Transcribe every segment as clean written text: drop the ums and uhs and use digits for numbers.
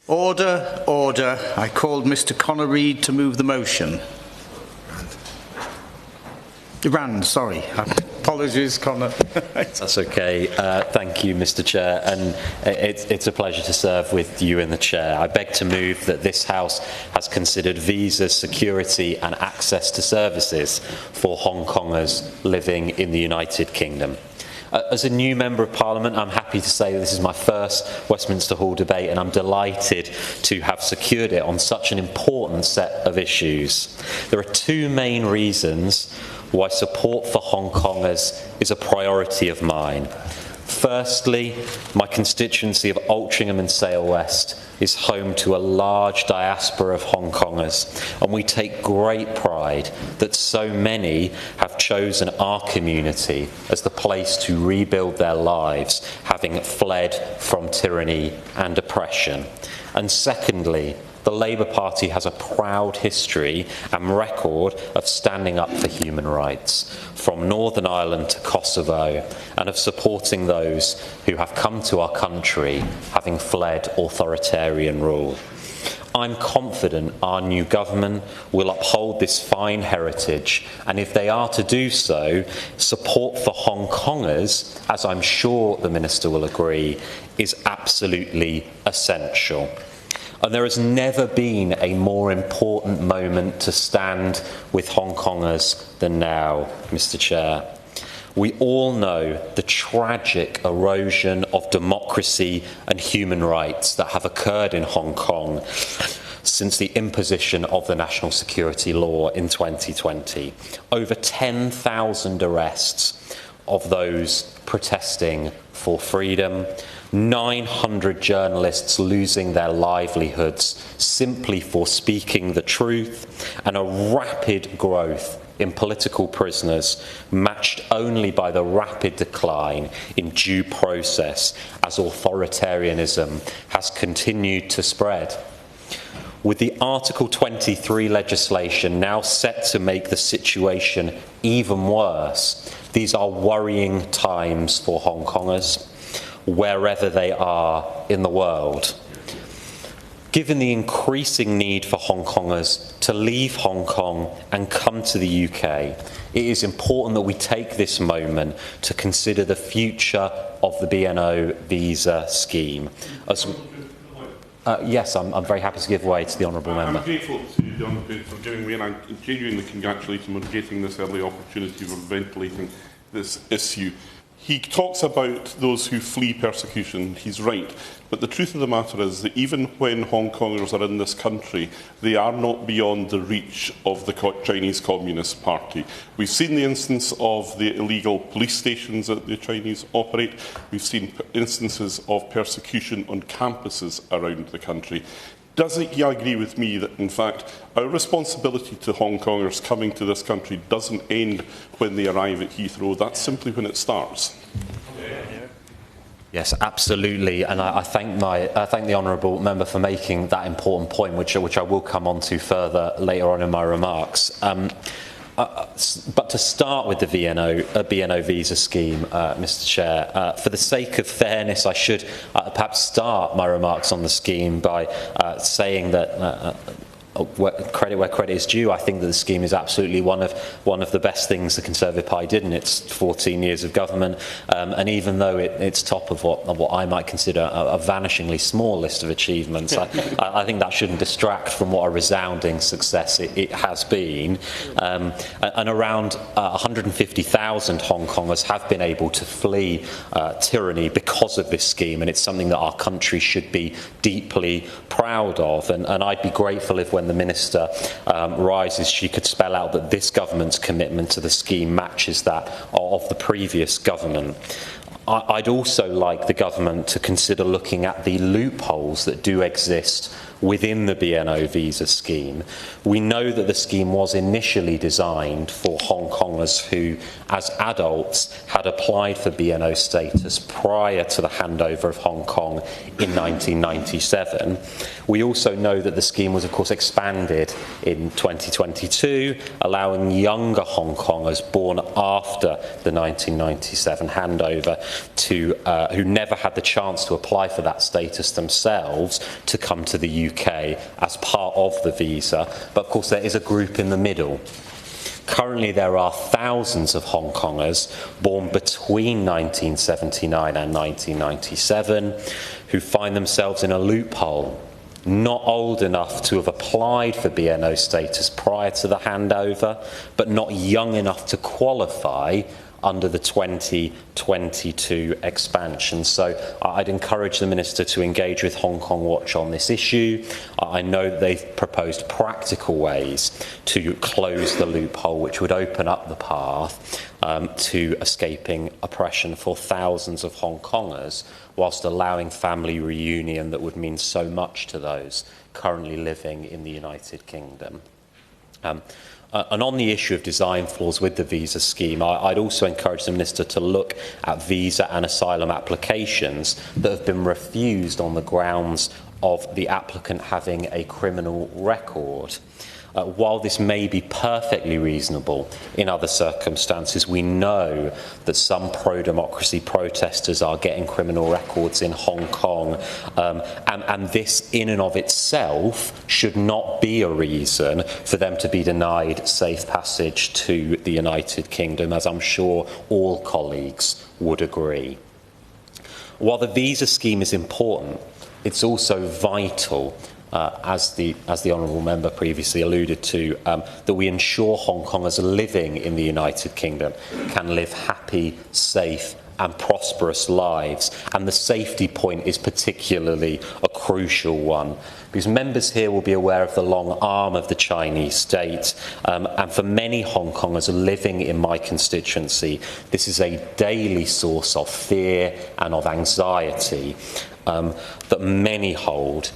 Order, order. I called Mr. Connor Reid to move the motion. Rand, sorry. Apologies, Connor. That's okay. Thank you, Mr. Chair, and it's a pleasure to serve with you in the chair. I beg to move that this House has considered visas, security and access to services for Hong Kongers living in the United Kingdom. As a new Member of Parliament, I'm happy to say that this is my first Westminster Hall debate, and I'm delighted to have secured it on such an important set of issues. There are two main reasons why support for Hong Kongers is a priority of mine. Firstly, my constituency of Altrincham and Sale West is home to a large diaspora of Hong Kongers, and we take great pride that so many have chosen our community as the place to rebuild their lives, having fled from tyranny and oppression. And secondly, the Labour Party has a proud history and record of standing up for human rights, from Northern Ireland to Kosovo, and of supporting those who have come to our country having fled authoritarian rule. I'm confident our new government will uphold this fine heritage, and if they are to do so, support for Hong Kongers, as I'm sure the Minister will agree, is absolutely essential. And there has never been a more important moment to stand with Hong Kongers than now, Mr. Chair. We all know the tragic erosion of democracy and human rights that have occurred in Hong Kong since the imposition of the national security law in 2020. Over 10,000 arrests of those protesting for freedom, 900 journalists losing their livelihoods simply for speaking the truth, and a rapid growth in political prisoners matched only by the rapid decline in due process as authoritarianism has continued to spread. With the Article 23 legislation now set to make the situation even worse, these are worrying times for Hong Kongers, wherever they are in the world. Given the increasing need for Hong Kongers to leave Hong Kong and come to the UK, it is important that we take this moment to consider the future of the BNO visa scheme. Yes, I'm very happy to give way to the Honourable Member. I'm grateful to the Honourable for giving way, and I genuinely congratulate him on getting this early opportunity for ventilating this issue. He talks about those who flee persecution. He's right. But the truth of the matter is that even when Hong Kongers are in this country, they are not beyond the reach of the Chinese Communist Party. We've seen the instance of the illegal police stations that the Chinese operate. We've seen instances of persecution on campuses around the country. Does he agree with me that, in fact, our responsibility to Hong Kongers coming to this country doesn't end when they arrive at Heathrow? That's simply when it starts. Yes, absolutely, and I thank the Honourable Member for making that important point, which I will come on to further later on in my remarks. But to start with the BNO visa scheme, Mr. Chair, for the sake of fairness, I should perhaps start my remarks on the scheme by saying that credit where credit is due. I think that the scheme is absolutely one of the best things the Conservative Party did in its 14 years of government. And even though it's top of what I might consider a vanishingly small list of achievements, I think that shouldn't distract from what a resounding success it has been. And around 150,000 Hong Kongers have been able to flee tyranny because of this scheme, and it's something that our country should be deeply proud of. And I'd be grateful if, when the Minister rises, she could spell out that this government's commitment to the scheme matches that of the previous government. I'd also like the government to consider looking at the loopholes that do exist within the BNO visa scheme. We know that the scheme was initially designed for Hong Kongers who, as adults, had applied for BNO status prior to the handover of Hong Kong in 1997. We also know that the scheme was, of course, expanded in 2022, allowing younger Hong Kongers born after the 1997 handover who never had the chance to apply for that status themselves to come to the UK as part of the visa. But of course there is a group in the middle. Currently there are thousands of Hong Kongers born between 1979 and 1997 who find themselves in a loophole, not old enough to have applied for BNO status prior to the handover, but not young enough to qualify under the 2022 expansion. So I'd encourage the Minister to engage with Hong Kong Watch on this issue. I know that they've proposed practical ways to close the loophole, which would open up the path to escaping oppression for thousands of Hong Kongers, whilst allowing family reunion that would mean so much to those currently living in the United Kingdom. And on the issue of design flaws with the visa scheme, I'd also encourage the Minister to look at visa and asylum applications that have been refused on the grounds of the applicant having a criminal record. While this may be perfectly reasonable in other circumstances, we know that some pro-democracy protesters are getting criminal records in Hong Kong, and this in and of itself should not be a reason for them to be denied safe passage to the United Kingdom, as I'm sure all colleagues would agree. While the visa scheme is important, it's also vital, as the Honourable Member previously alluded to, that we ensure Hong Kongers living in the United Kingdom can live happy, safe and prosperous lives. And the safety point is particularly a crucial one, because members here will be aware of the long arm of the Chinese state, and for many Hong Kongers living in my constituency, this is a daily source of fear and of anxiety that many hold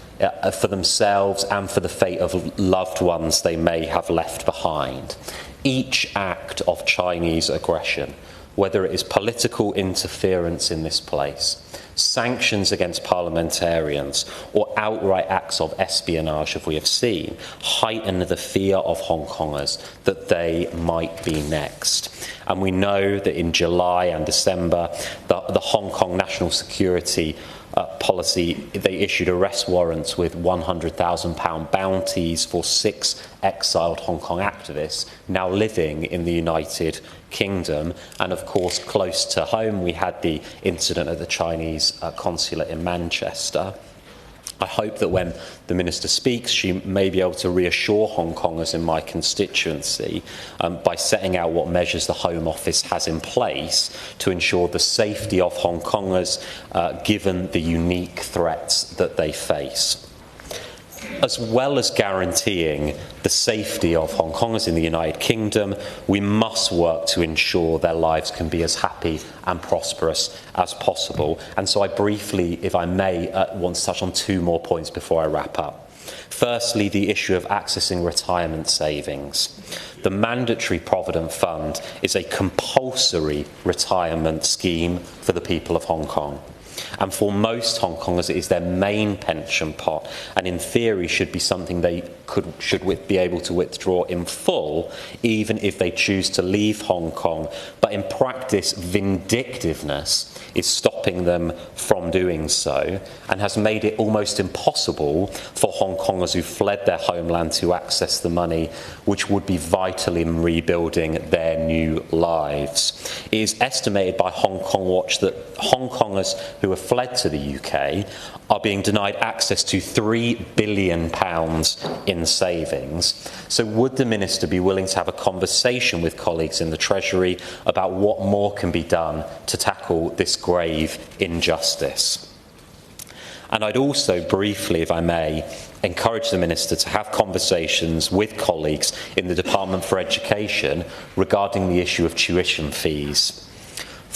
for themselves and for the fate of loved ones they may have left behind. Each act of Chinese aggression, whether it is political interference in this place, sanctions against parliamentarians, or outright acts of espionage, as we have seen, heighten the fear of Hong Kongers that they might be next. And we know that in July and December, the Hong Kong National Security policy, they issued arrest warrants with £100,000 bounties for 6 exiled Hong Kong activists now living in the United Kingdom. And of course, close to home, we had the incident at the Chinese consulate in Manchester. I hope that when the Minister speaks, she may be able to reassure Hong Kongers in my constituency by setting out what measures the Home Office has in place to ensure the safety of Hong Kongers given the unique threats that they face. As well as guaranteeing the safety of Hong Kongers in the United Kingdom, we must work to ensure their lives can be as happy and prosperous as possible. And so I briefly, if I may, want to touch on 2 more points before I wrap up. Firstly, the issue of accessing retirement savings. The Mandatory Provident Fund is a compulsory retirement scheme for the people of Hong Kong. And for most Hong Kongers, it is their main pension pot, and in theory should be something they should be able to withdraw in full, even if they choose to leave Hong Kong. But in practice, vindictiveness is stopping them from doing so, and has made it almost impossible for Hong Kongers who fled their homeland to access the money, which would be vital in rebuilding their new lives. It is estimated by Hong Kong Watch that Hong Kongers who have fled to the UK are being denied access to £3 billion in savings. So would the Minister be willing to have a conversation with colleagues in the Treasury about what more can be done to tackle this grave injustice? And I'd also briefly, if I may, encourage the Minister to have conversations with colleagues in the Department for Education regarding the issue of tuition fees.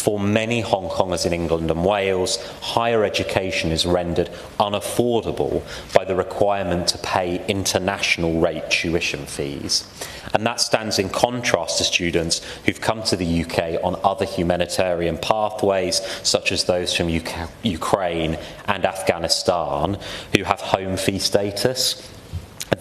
For many Hong Kongers in England and Wales, higher education is rendered unaffordable by the requirement to pay international rate tuition fees. And that stands in contrast to students who've come to the UK on other humanitarian pathways, such as those from Ukraine and Afghanistan, who have home fee status.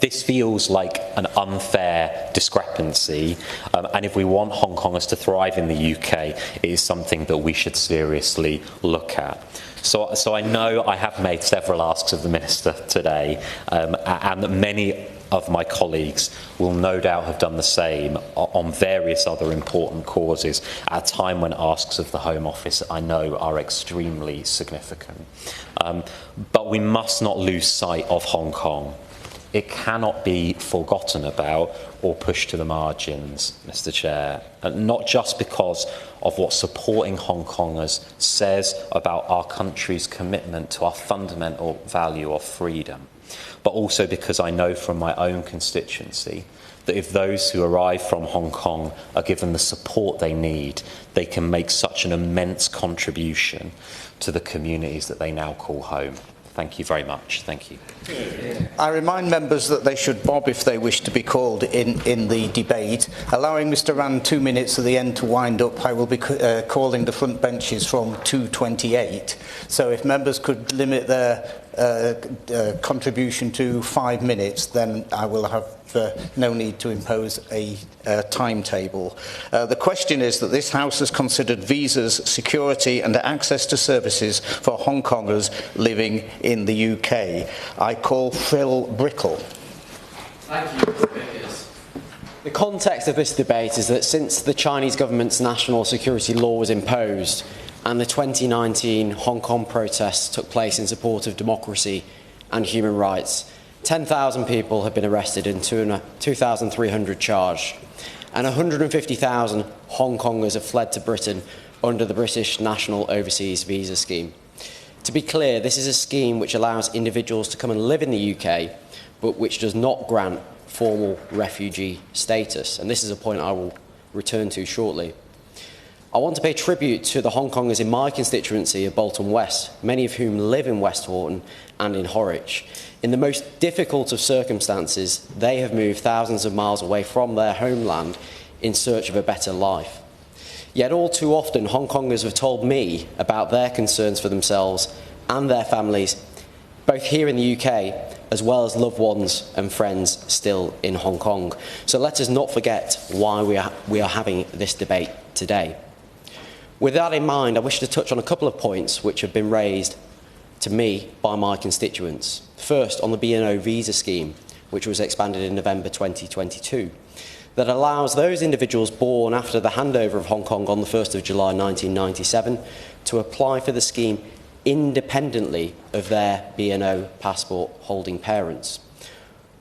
This feels like an unfair discrepancy, and if we want Hong Kongers to thrive in the UK, it is something that we should seriously look at. So I know I have made several asks of the Minister today, and that many of my colleagues will no doubt have done the same on various other important causes at a time when asks of the Home Office, I know, are extremely significant. But we must not lose sight of Hong Kong. It cannot be forgotten about or pushed to the margins, Mr. Chair, and not just because of what supporting Hong Kongers says about our country's commitment to our fundamental value of freedom, but also because I know from my own constituency that if those who arrive from Hong Kong are given the support they need, they can make such an immense contribution to the communities that they now call home. Thank you very much. Thank you. I remind members that they should bob if they wish to be called in the debate. Allowing Mr Rand 2 minutes at the end to wind up, I will be calling the front benches from 2:28. So if members could limit their contribution to 5 minutes, then I will have no need to impose a timetable. The question is that this House has considered visas, security and access to services for Hong Kongers living in the UK. I call Phil Brickle. Thank you, Mr. Vickers. The context of this debate is that since the Chinese government's national security law was imposed and the 2019 Hong Kong protests took place in support of democracy and human rights, 10,000 people have been arrested and 2,300 charged, and 150,000 Hong Kongers have fled to Britain under the British National Overseas Visa Scheme. To be clear, this is a scheme which allows individuals to come and live in the UK, but which does not grant formal refugee status, and this is a point I will return to shortly. I want to pay tribute to the Hong Kongers in my constituency of Bolton West, many of whom live in West Horton and in Horwich. In the most difficult of circumstances, they have moved thousands of miles away from their homeland in search of a better life. Yet all too often, Hong Kongers have told me about their concerns for themselves and their families, both here in the UK, as well as loved ones and friends still in Hong Kong. So let us not forget why we are having this debate today. With that in mind, I wish to touch on a couple of points which have been raised to me by my constituents. First, on the B&O visa scheme, which was expanded in November 2022, that allows those individuals born after the handover of Hong Kong on the 1st of July 1997 to apply for the scheme independently of their B&O passport holding parents.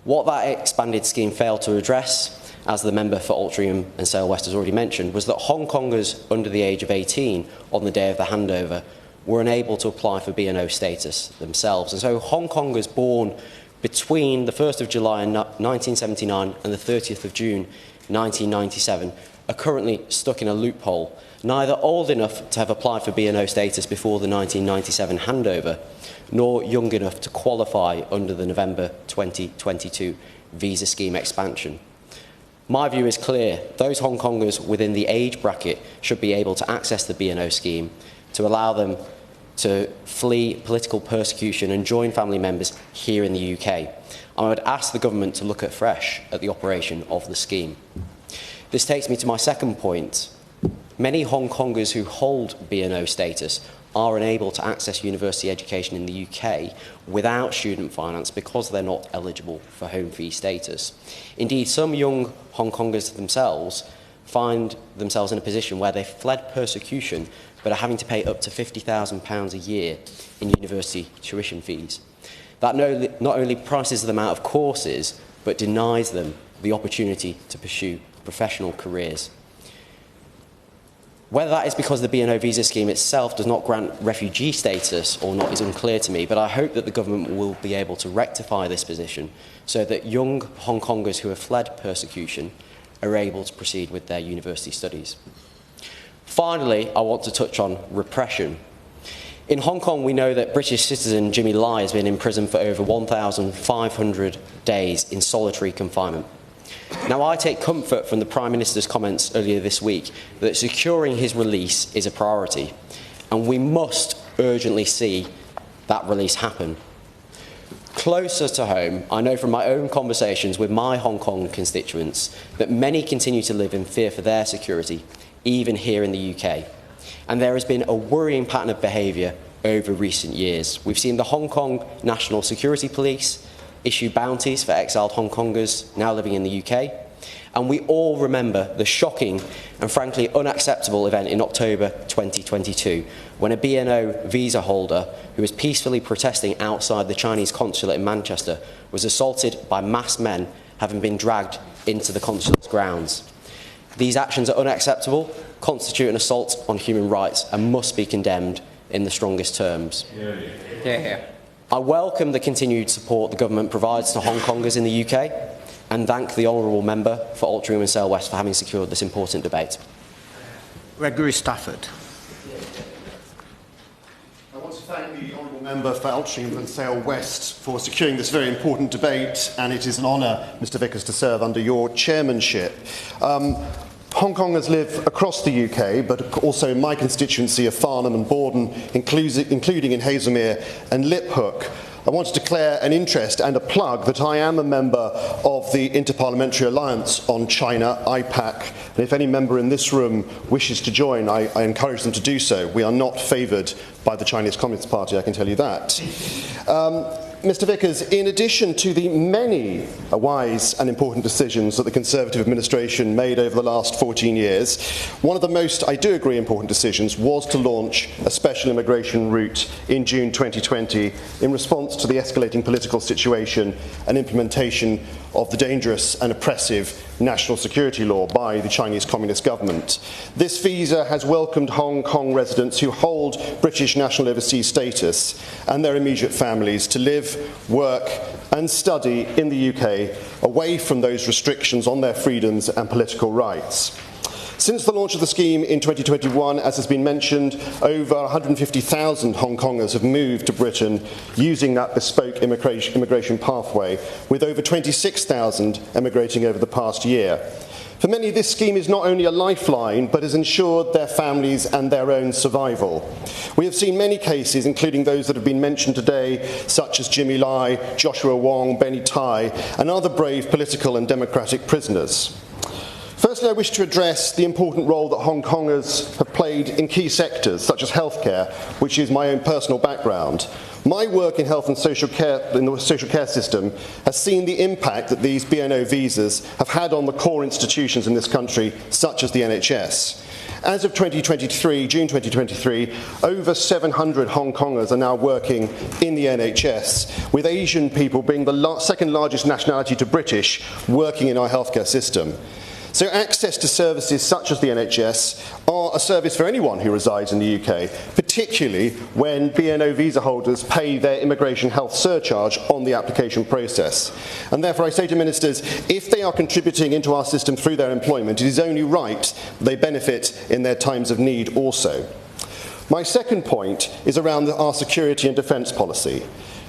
What that expanded scheme failed to address, as the member for Altrincham and Sale West has already mentioned, was that Hong Kongers under the age of 18 on the day of the handover were unable to apply for B&O status themselves. And so Hong Kongers born between the 1st of July 1979 and the 30th of June 1997 are currently stuck in a loophole, neither old enough to have applied for B&O status before the 1997 handover, nor young enough to qualify under the November 2022 visa scheme expansion. My view is clear. Those Hong Kongers within the age bracket should be able to access the B&O scheme to allow them to flee political persecution and join family members here in the UK. I would ask the government to look afresh at the operation of the scheme. This takes me to my second point. Many Hong Kongers who hold B&O status are unable to access university education in the UK without student finance because they're not eligible for home fee status. Indeed, some young Hong Kongers themselves find themselves in a position where they've fled persecution but are having to pay up to £50,000 a year in university tuition fees. That not only prices them out of courses, but denies them the opportunity to pursue professional careers. Whether that is because the B&O visa scheme itself does not grant refugee status or not is unclear to me, but I hope that the government will be able to rectify this position so that young Hong Kongers who have fled persecution are able to proceed with their university studies. Finally, I want to touch on repression. In Hong Kong, we know that British citizen Jimmy Lai has been in prison for over 1,500 days in solitary confinement. Now, I take comfort from the Prime Minister's comments earlier this week that securing his release is a priority, and we must urgently see that release happen. Closer to home, I know from my own conversations with my Hong Kong constituents that many continue to live in fear for their security, even here in the UK. And there has been a worrying pattern of behaviour over recent years. We've seen the Hong Kong National Security Police issue bounties for exiled Hong Kongers now living in the UK. And we all remember the shocking and frankly unacceptable event in October 2022 when a BNO visa holder who was peacefully protesting outside the Chinese consulate in Manchester was assaulted by masked men having been dragged into the consulate's grounds. These actions are unacceptable, constitute an assault on human rights and must be condemned in the strongest terms. I welcome the continued support the government provides to Hong Kongers in the UK and thank the honourable member for Altrincham and Sale West for having secured this important debate. Gregory Stafford. I want to thank the honourable member for Altrincham and Sale West for securing this very important debate, and it is an honour, Mr Vickers, to serve under your chairmanship. Hong Kongers live across the UK, but also in my constituency of Farnham and Borden, including in Haslemere and Liphook. I want to declare an interest and a plug that I am a member of the Interparliamentary Alliance on China, IPAC, and if any member in this room wishes to join, I encourage them to do so. We are not favoured by the Chinese Communist Party, I can tell you that. Mr Vickers, in addition to the many wise and important decisions that the Conservative administration made over the last 14 years, one of the most, I do agree, important decisions was to launch a special immigration route in June 2020 in response to the escalating political situation and implementation of the dangerous and oppressive national security law by the Chinese Communist government. This visa has welcomed Hong Kong residents who hold British national overseas status and their immediate families to live, work and study in the UK away from those restrictions on their freedoms and political rights. Since the launch of the scheme in 2021, as has been mentioned, over 150,000 Hong Kongers have moved to Britain using that bespoke immigration pathway, with over 26,000 emigrating over the past year. For many, this scheme is not only a lifeline, but has ensured their families and their own survival. We have seen many cases, including those that have been mentioned today, such as Jimmy Lai, Joshua Wong, Benny Tai, and other brave political and democratic prisoners. Firstly, I wish to address the important role that Hong Kongers have played in key sectors, such as healthcare, which is my own personal background. My work in health and social care, in the social care system, has seen the impact that these BNO visas have had on the core institutions in this country, such as the NHS. As of 2023, June 2023, over 700 Hong Kongers are now working in the NHS, with Asian people being the second largest nationality to British working in our healthcare system. So access to services such as the NHS are a service for anyone who resides in the UK, particularly when BNO visa holders pay their immigration health surcharge on the application process. And therefore I say to ministers, if they are contributing into our system through their employment, it is only right they benefit in their times of need also. My second point is around our security and defence policy.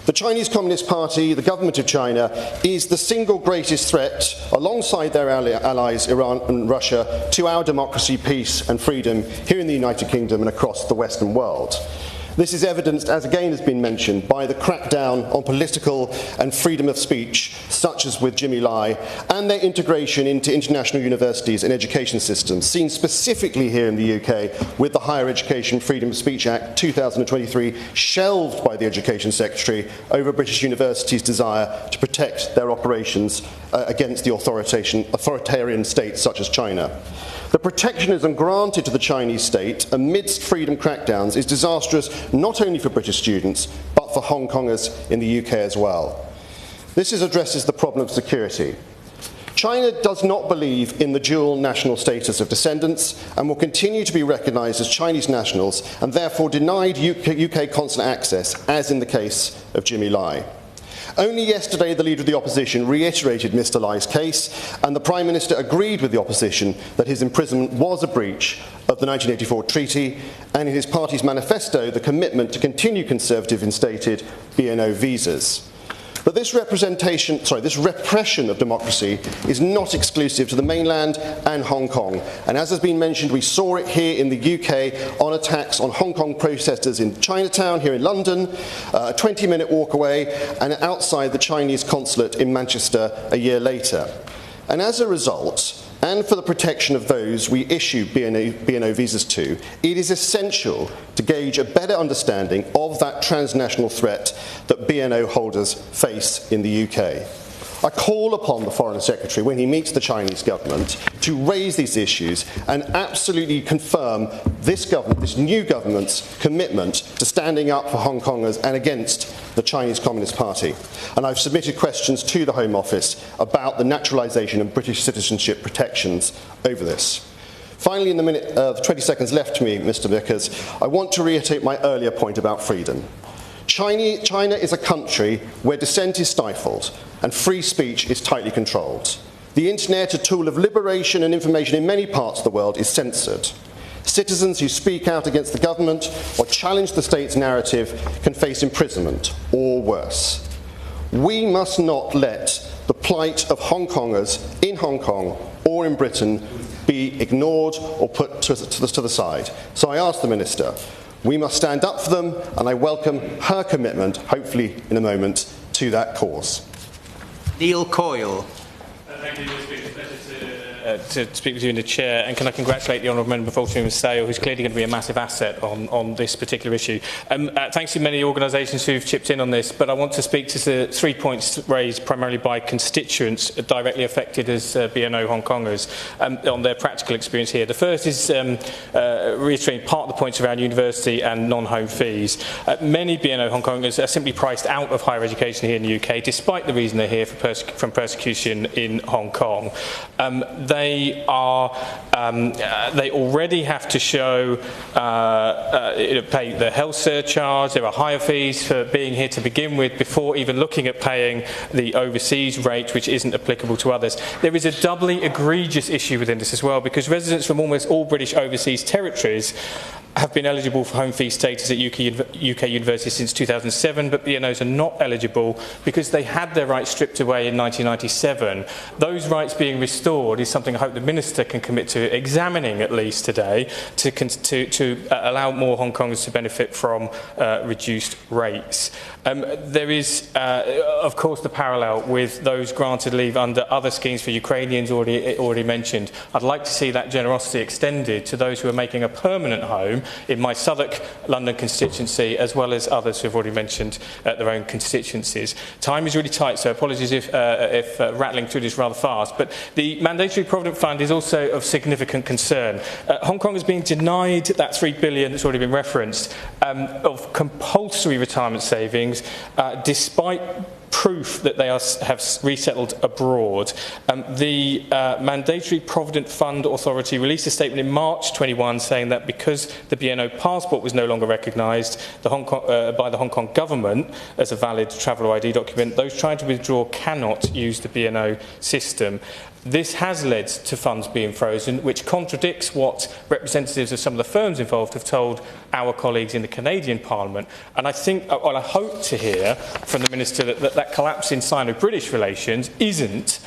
The Chinese Communist Party, the government of China, is the single greatest threat, alongside their allies Iran and Russia, to our democracy, peace and freedom here in the United Kingdom and across the Western world. This is evidenced, as again has been mentioned, by the crackdown on political and freedom of speech, such as with Jimmy Lai, and their integration into international universities and education systems, seen specifically here in the UK with the Higher Education Freedom of Speech Act 2023, shelved by the Education Secretary over British universities' desire to protect their operations against the authoritarian states such as China. The protectionism granted to the Chinese state amidst freedom crackdowns is disastrous not only for British students, but for Hong Kongers in the UK as well. This addresses the problem of security. China does not believe in the dual national status of descendants and will continue to be recognised as Chinese nationals and therefore denied UK consular access, as in the case of Jimmy Lai. Only yesterday, the Leader of the Opposition reiterated Mr Lai's case, and the Prime Minister agreed with the Opposition that his imprisonment was a breach of the 1984 treaty, and in his party's manifesto, the commitment to continue Conservative instated BNO visas. But this repression of democracy is not exclusive to the mainland and Hong Kong. And as has been mentioned, we saw it here in the UK on attacks on Hong Kong protesters in Chinatown, here in London, a 20-minute walk away, and outside the Chinese consulate in Manchester a year later. And as a result, and for the protection of those we issue BNO visas to, it is essential to gauge a better understanding of that transnational threat that BNO holders face in the UK. I call upon the Foreign Secretary, when he meets the Chinese government, to raise these issues and absolutely confirm this new government's commitment to standing up for Hong Kongers and against the Chinese Communist Party. And I've submitted questions to the Home Office about the naturalisation and British citizenship protections over this. Finally, in the 20 seconds left to me, Mr Vickers, I want to reiterate my earlier point about freedom. China is a country where dissent is stifled and free speech is tightly controlled. The internet, a tool of liberation and information in many parts of the world, is censored. Citizens who speak out against the government or challenge the state's narrative can face imprisonment or worse. We must not let the plight of Hong Kongers in Hong Kong or in Britain be ignored or put to the side. So I ask the Minister, we must stand up for them, and I welcome her commitment, hopefully in a moment, to that cause. Neil Coyle. Thank you, Mr. Speaker. It's a pleasure to speak with you in the chair, and can I congratulate the Honourable Member Fulton Sale, who's clearly going to be a massive asset on this particular issue. Thanks to many organisations who've chipped in on this, but I want to speak to the 3 points raised primarily by constituents directly affected as BNO Hong Kongers on their practical experience here. The first is reiterating part of the points around university and non-home fees. Many BNO Hong Kongers are simply priced out of higher education here in the UK, despite the reason they're here from persecution in Hong Kong. They already have to show pay the health surcharge. There are higher fees for being here to begin with before even looking at paying the overseas rate, which isn't applicable to others. There is a doubly egregious issue within this as well, because residents from almost all British overseas territories have been eligible for home fee status at UK universities since 2007, but BNOs are not eligible because they had their rights stripped away in 1997. Those rights being restored is something I hope the Minister can commit to examining at least today to allow more Hong Kongers to benefit from reduced rates. There is, of course, the parallel with those granted leave under other schemes for Ukrainians already mentioned. I'd like to see that generosity extended to those who are making a permanent home in my Southwark London constituency, as well as others who have already mentioned their own constituencies. Time is really tight, so apologies if rattling through this rather fast, but the Mandatory Provident Fund is also of significant concern. Hong Kong has been denied that $3 billion that's already been referenced of compulsory retirement savings, despite proof that they have resettled abroad. The Mandatory Provident Fund Authority released a statement in March 21 saying that because the BNO passport was no longer recognised by the Hong Kong government as a valid travel or ID document, those trying to withdraw cannot use the BNO system. This has led to funds being frozen, which contradicts what representatives of some of the firms involved have told our colleagues in the Canadian Parliament. And I think, well, I hope to hear from the Minister that collapse in Sino-British relations isn't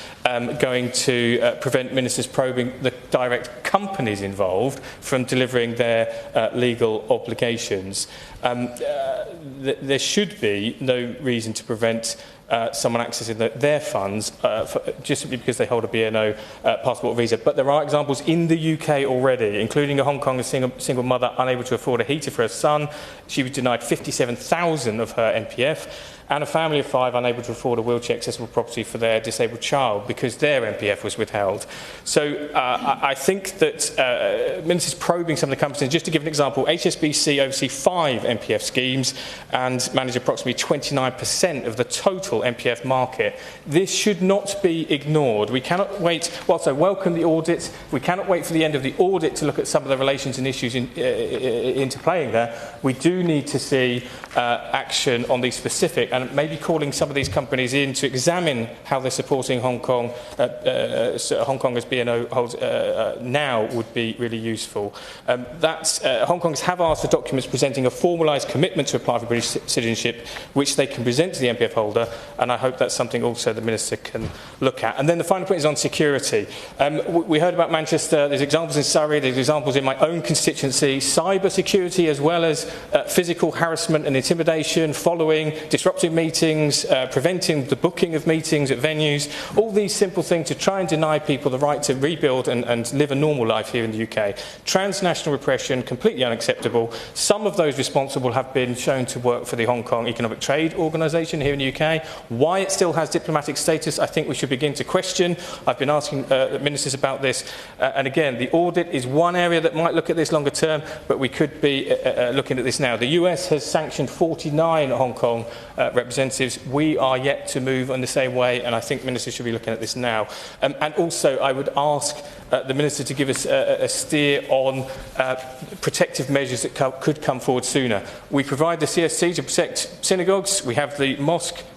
going to prevent ministers probing the direct companies involved from delivering their legal obligations. There should be no reason to prevent someone accessing their funds just simply because they hold a BNO passport or visa. But there are examples in the UK already, including a Hong Kong single mother unable to afford a heater for her son. She was denied $57,000 of her NPF. And a family of 5 unable to afford a wheelchair-accessible property for their disabled child because their NPF was withheld. So I think that ministers probing some of the companies, just to give an example, HSBC oversee 5 NPF schemes and manage approximately 29% of the total successful MPF market. This should not be ignored. We cannot wait, whilst I welcome the audits, we cannot wait for the end of the audit to look at some of the relations and issues interplaying there. We do need to see action on these specific, and maybe calling some of these companies in to examine how they're supporting Hong Kong, Hong Kong as BNO holds now would be really useful. Hong Kongers have asked for documents presenting a formalised commitment to apply for British citizenship, which they can present to the MPF holder, and I hope that's something also the Minister can look at. And then the final point is on security. We heard about Manchester, there's examples in Surrey, there's examples in my own constituency, cyber security as well as physical harassment and intimidation, following, disrupting meetings, preventing the booking of meetings at venues, all these simple things to try and deny people the right to rebuild and live a normal life here in the UK. Transnational repression, completely unacceptable. Some of those responsible have been shown to work for the Hong Kong Economic Trade Organisation here in the UK. Why it still has diplomatic status, I think we should begin to question. I've been asking ministers about this, and again, the audit is one area that might look at this longer term, but we could be looking at this now. The US has sanctioned 49 Hong Kong representatives. We are yet to move in the same way, and I think ministers should be looking at this now. And also, I would ask the Minister to give us a steer on protective measures that could come forward sooner. We provide the CSC to protect synagogues. We have the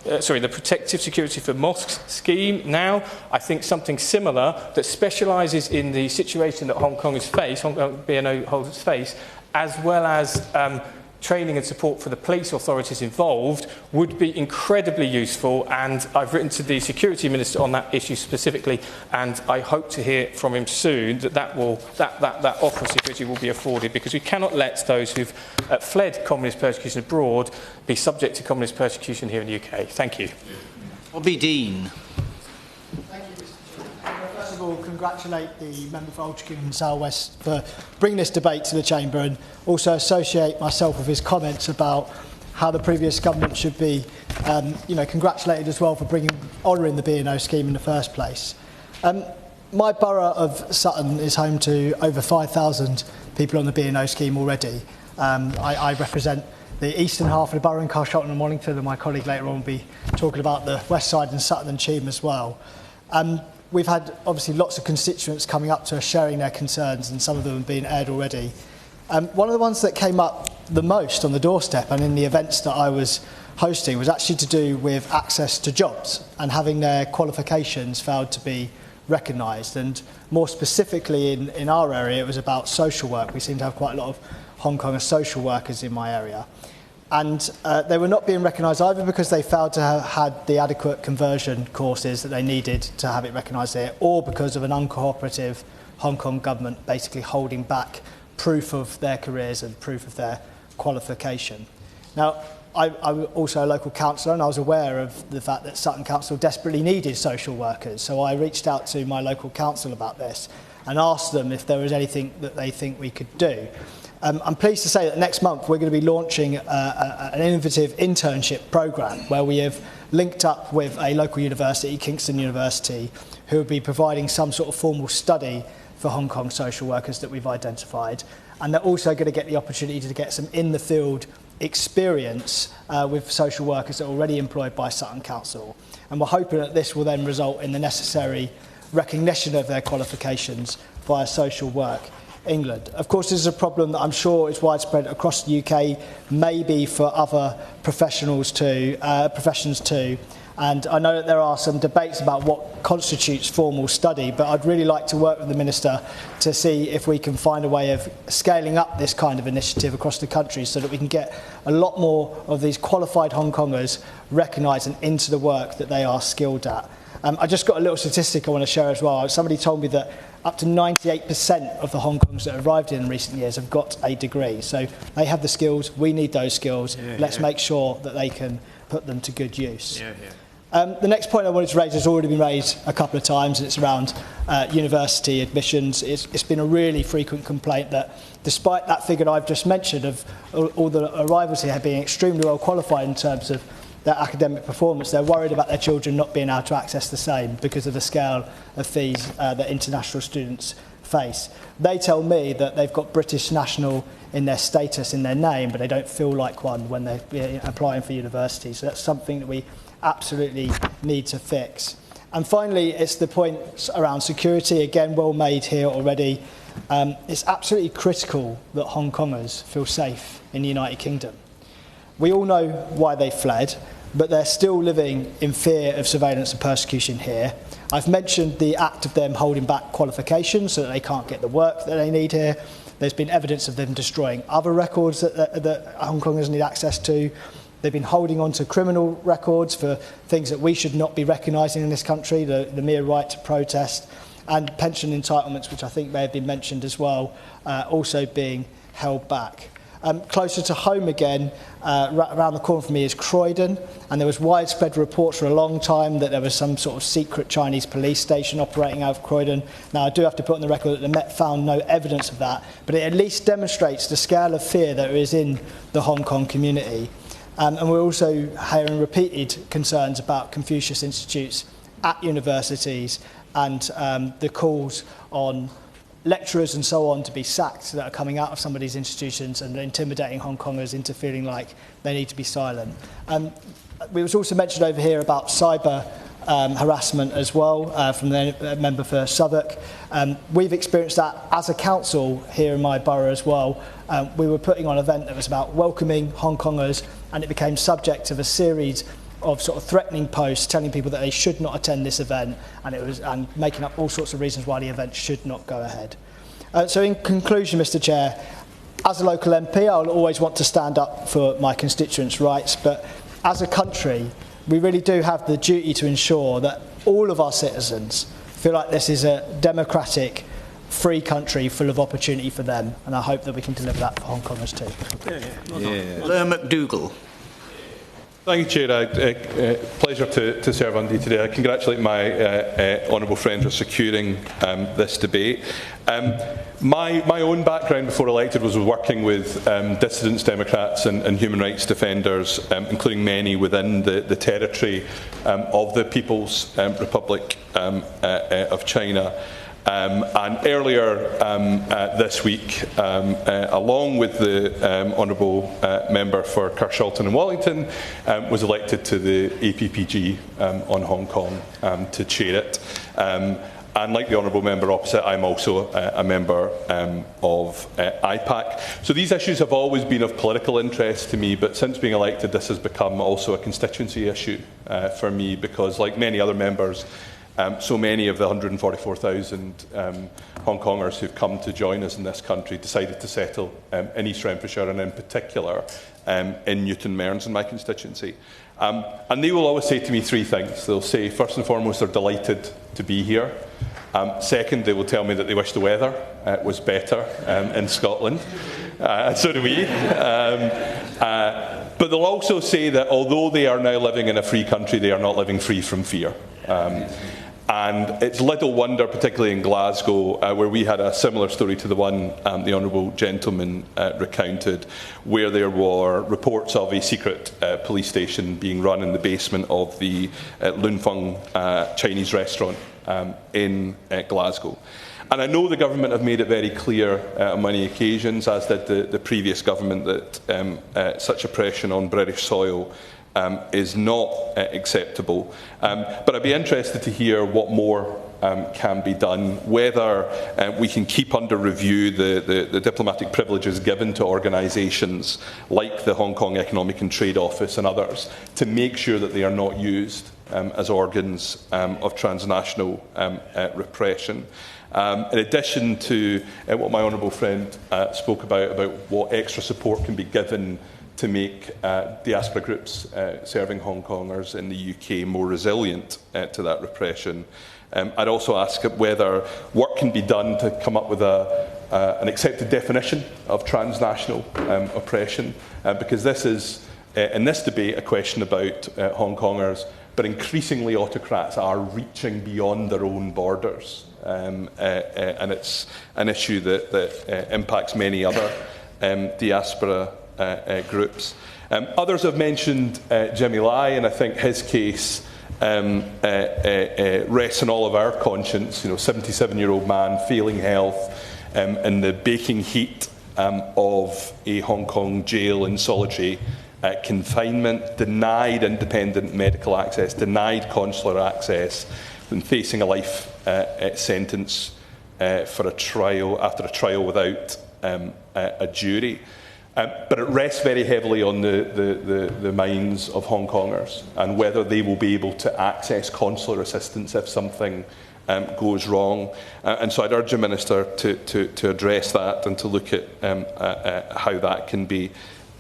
the protective security for mosques scheme now. I think something similar that specialises in the situation that Hong Kongers face, Hong Kong BNO holders face, as well as training and support for the police authorities involved would be incredibly useful, and I've written to the Security Minister on that issue specifically, and I hope to hear from him soon that offer of security will be afforded, because we cannot let those who've fled communist persecution abroad be subject to communist persecution here in the UK. Thank you. Bobby Dean. Thank you, Mr. Chairman. First of all, congratulate the member for Altrincham and Sale West for bringing this debate to the Chamber, and also associate myself with his comments about how the previous government should be congratulated as well for honouring the B&O scheme in the first place. My borough of Sutton is home to over 5,000 people on the B&O scheme already. I represent the eastern half of the borough in Carshalton and Wallington, and my colleague later on will be talking about the west side and Sutton and Cheam as well. We've had obviously lots of constituents coming up to us sharing their concerns, and some of them have been aired already. One of the ones that came up the most on the doorstep and in the events that I was hosting was actually to do with access to jobs and having their qualifications failed to be recognised. And more specifically in our area, it was about social work. We seem to have quite a lot of Hong Kong social workers in my area. And they were not being recognised either because they failed to have had the adequate conversion courses that they needed to have it recognised there, or because of an uncooperative Hong Kong government basically holding back proof of their careers and proof of their qualification. Now, I'm also a local councillor, and I was aware of the fact that Sutton Council desperately needed social workers. So I reached out to my local council about this and asked them if there was anything that they think we could do. I'm pleased to say that next month we're going to be launching an innovative internship programme where we have linked up with a local university, Kingston University, who will be providing some sort of formal study for Hong Kong social workers that we've identified. And they're also going to get the opportunity to get some in-the-field experience with social workers that are already employed by Sutton Council. And we're hoping that this will then result in the necessary recognition of their qualifications via Social Work England. Of course, this is a problem that I'm sure is widespread across the UK, maybe for other professions too. And I know that there are some debates about what constitutes formal study, but I'd really like to work with the Minister to see if we can find a way of scaling up this kind of initiative across the country so that we can get a lot more of these qualified Hong Kongers recognised and into the work that they are skilled at. I just got a little statistic I want to share as well. Somebody told me that up to 98% of the Hong Kongers that have arrived in recent years have got a degree. So they have the skills, we need those skills. Let's make sure that they can put them to good use. The next point I wanted to raise has already been raised a couple of times, and it's around university admissions. It's been a really frequent complaint that despite that figure I've just mentioned of all the arrivals here being extremely well qualified in terms of their academic performance, they're worried about their children not being able to access the same because of the scale of fees that international students face. They tell me that they've got British national in their status, in their name, but they don't feel like one when they're applying for university. So that's something that we absolutely need to fix. And finally, it's the point around security, again, well made here already. It's absolutely critical that Hong Kongers feel safe in the United Kingdom. We all know why they fled, but they're still living in fear of surveillance and persecution here. I've mentioned the act of them holding back qualifications so that they can't get the work that they need here. There's been evidence of them destroying other records that Hong Kongers need access to. They've been holding on to criminal records for things that we should not be recognising in this country, the mere right to protest, and pension entitlements, which I think may have been mentioned as well, also being held back. Closer to home again, around the corner from me is Croydon, and there was widespread reports for a long time that there was some sort of secret Chinese police station operating out of Croydon. Now, I do have to put on the record that the Met found no evidence of that, but it at least demonstrates the scale of fear that is in the Hong Kong community. And we're also hearing repeated concerns about Confucius Institutes at universities and the calls on lecturers and so on to be sacked that are coming out of some of these institutions and intimidating Hong Kongers into feeling like they need to be silent. We was also mentioned over here about cyber harassment as well from the member for Southwark. We've experienced that as a council here in my borough as well. We were putting on an event that was about welcoming Hong Kongers, and it became subject of a series of sort of threatening posts telling people that they should not attend this event, and making up all sorts of reasons why the event should not go ahead. So in conclusion, Mr. Chair, as a local MP, I'll always want to stand up for my constituents' rights, but as a country, we really do have the duty to ensure that all of our citizens feel like this is a democratic, free country full of opportunity for them, and I hope that we can deliver that for Hong Kongers too. McDougall. Thank you, Chair. Pleasure to serve under you today. I congratulate my honourable friend for securing this debate. My own background before elected was working with dissidents, Democrats and human rights defenders, including many within the territory of the People's Republic of China. And earlier this week, along with the Honourable Member for Carshalton and Wellington, was elected to the APPG on Hong Kong to chair it. And like the Honourable Member opposite, I'm also a member of IPAC. So these issues have always been of political interest to me, but since being elected, this has become also a constituency issue for me, because like many other members, so many of the 144,000 Hong Kongers who've come to join us in this country decided to settle in East Renfrewshire, and in particular in Newton Mearns in my constituency. And they will always say to me three things. They'll say, first and foremost, they're delighted to be here. Second, they will tell me that they wish the weather was better in Scotland. And so do we. But they'll also say that although they are now living in a free country, they are not living free from fear. And it's little wonder, particularly in Glasgow, where we had a similar story to the one the honourable gentleman recounted, where there were reports of a secret police station being run in the basement of the Lun Fung Chinese restaurant in Glasgow. And I know the government have made it very clear on many occasions, as did the previous government, that such oppression on British soil is not acceptable. But I'd be interested to hear what more can be done, whether we can keep under review the diplomatic privileges given to organisations like the Hong Kong Economic and Trade Office and others, to make sure that they are not used as organs of transnational repression. In addition to what my honourable friend spoke about what extra support can be given to make diaspora groups serving Hong Kongers in the UK more resilient to that repression, I'd also ask whether work can be done to come up with an accepted definition of transnational oppression, because this is, in this debate, a question about Hong Kongers, but increasingly autocrats are reaching beyond their own borders. And it's an issue that impacts many other diaspora groups. Others have mentioned Jimmy Lai, and I think his case rests on all of our conscience. 77-year-old man, failing health, in the baking heat of a Hong Kong jail in solitary confinement, denied independent medical access, denied consular access, and facing a life sentence for a trial, after a trial without a jury. But it rests very heavily on the minds of Hong Kongers and whether they will be able to access consular assistance if something goes wrong. And so I'd urge the Minister to address that and to look at how that can be,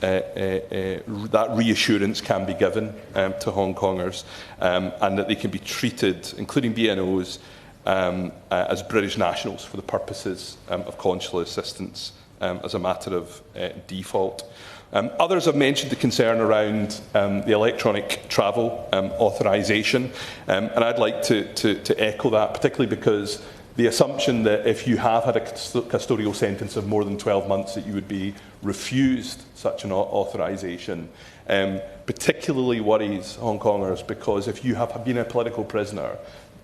that reassurance can be given to Hong Kongers, and that they can be treated, including BNOs, as British nationals for the purposes of consular assistance as a matter of default. Others have mentioned the concern around the electronic travel authorisation, and I'd like to echo that, particularly because the assumption that if you have had a custodial sentence of more than 12 months that you would be refused such an authorisation particularly worries Hong Kongers, because if you have been a political prisoner,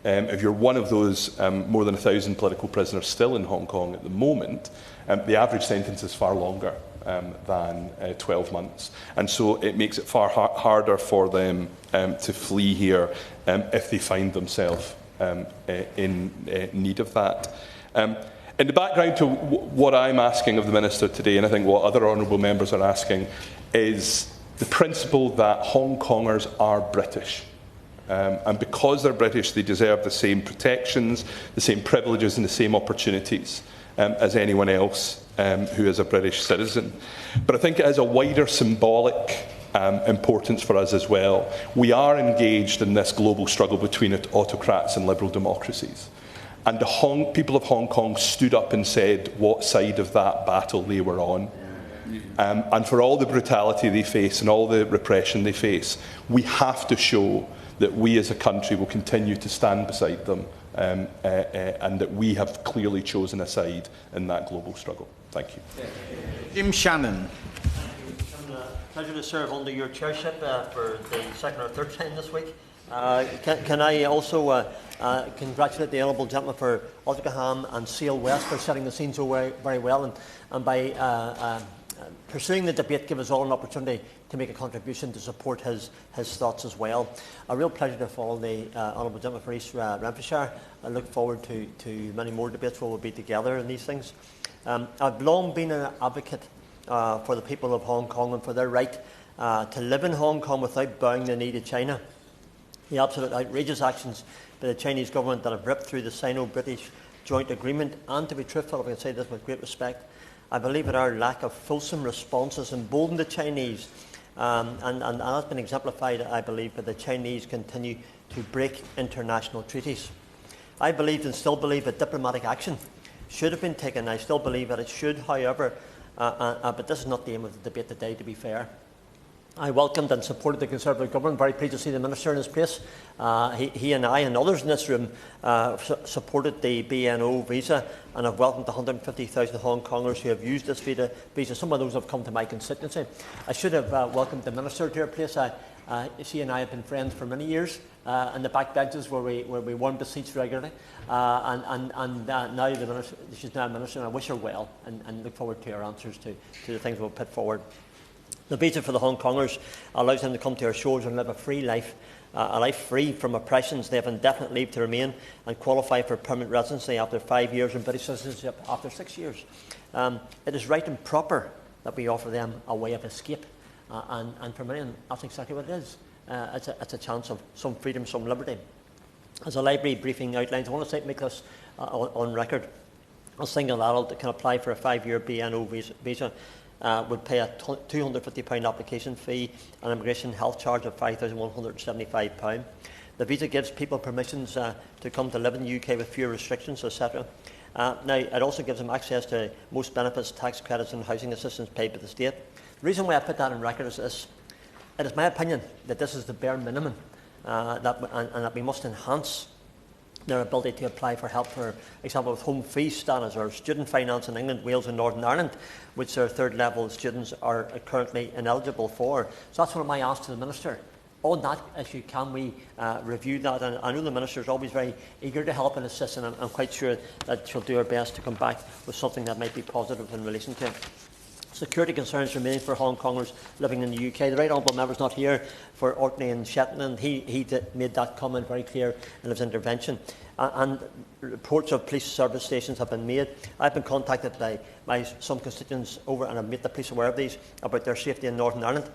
if you're one of those more than 1,000 political prisoners still in Hong Kong at the moment, the average sentence is far longer than 12 months. And so it makes it far harder for them to flee here if they find themselves in need of that. In the background to what I'm asking of the Minister today, and I think what other honourable members are asking, is the principle that Hong Kongers are British. And because they're British, they deserve the same protections, the same privileges and the same opportunities as anyone else who is a British citizen. But I think it has a wider symbolic importance for us as well. We are engaged in this global struggle between autocrats and liberal democracies. And the people of Hong Kong stood up and said what side of that battle they were on. And for all the brutality they face and all the repression they face, we have to show that we as a country will continue to stand beside them and that we have clearly chosen a side in that global struggle. Thank you. Jim Shannon. It's a pleasure to serve under your chairship for the second or third time this week. Can I also congratulate the honourable gentleman for Oldacaham and Sale West for setting the scene so very well, and by pursuing the debate give us all an opportunity to make a contribution to support his thoughts as well. A real pleasure to follow the honourable gentleman for East Renfrewshire. I look forward to many more debates where we'll be together in these things. I've long been an advocate for the people of Hong Kong and for their right to live in Hong Kong without bowing the knee to China. The absolute outrageous actions by the Chinese government that have ripped through the Sino-British joint agreement, and to be truthful, if I can say this with great respect, I believe that our lack of fulsome responses emboldened the Chinese, and that's been exemplified, I believe, by the Chinese continue to break international treaties. I believed and still believe that diplomatic action should have been taken. I still believe that it should, however, but this is not the aim of the debate today, to be fair. I welcomed and supported the Conservative government. Very pleased to see the Minister in his place. He and I and others in this room supported the BNO visa, and have welcomed the 150,000 Hong Kongers who have used this visa. Some of those have come to my constituency. I should have welcomed the Minister to her place. She and I have been friends for many years in the back benches where we warmed the seats regularly. Now the Minister, she's now a Minister, and I wish her well and look forward to her answers to the things we'll put forward. The visa for the Hong Kongers allows them to come to our shores and live a free life, a life free from oppressions. They have indefinite leave to remain and qualify for permanent residency after 5 years and British citizenship after 6 years. It is right and proper that we offer them a way of escape, and for many, that's exactly what it is. It's a chance of some freedom, some liberty. As a library briefing outlines, I want to make this on record. A single adult that can apply for a 5-year BNO visa would pay a £250 application fee and immigration health charge of £5,175. The visa gives people permissions to come to live in the UK with fewer restrictions, etc. Now, it also gives them access to most benefits, tax credits and housing assistance paid by the state. The reason why I put that on record is this. It is my opinion that this is the bare minimum and that we must enhance their ability to apply for help, for example, with home fee status or student finance in England, Wales and Northern Ireland, which their third-level students are currently ineligible for. So that's one of my asks to the Minister. On that issue, can we review that? And I know the Minister is always very eager to help and assist, and I'm quite sure that she'll do her best to come back with something that might be positive in relation to it. security concerns remaining for Hong Kongers living in the UK. The Right Honourable Member is not here for Orkney and Shetland. He made that comment very clear in his intervention. And reports of police service stations have been made. I've been contacted by some constituents over, and I've made the police aware of these, about their safety in Northern Ireland,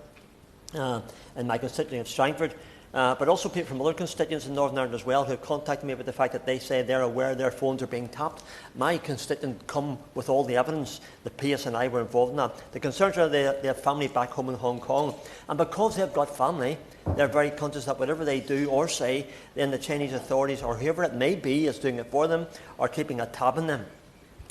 in my constituency of Strangford. But also people from other constituents in Northern Ireland as well who have contacted me about the fact that they say they're aware their phones are being tapped. My constituent come with all the evidence. The PS and I were involved in that. The concerns are they have family back home in Hong Kong. And because they've got family, they're very conscious that whatever they do or say, then the Chinese authorities, or whoever it may be, is doing it for them, or keeping a tab on them.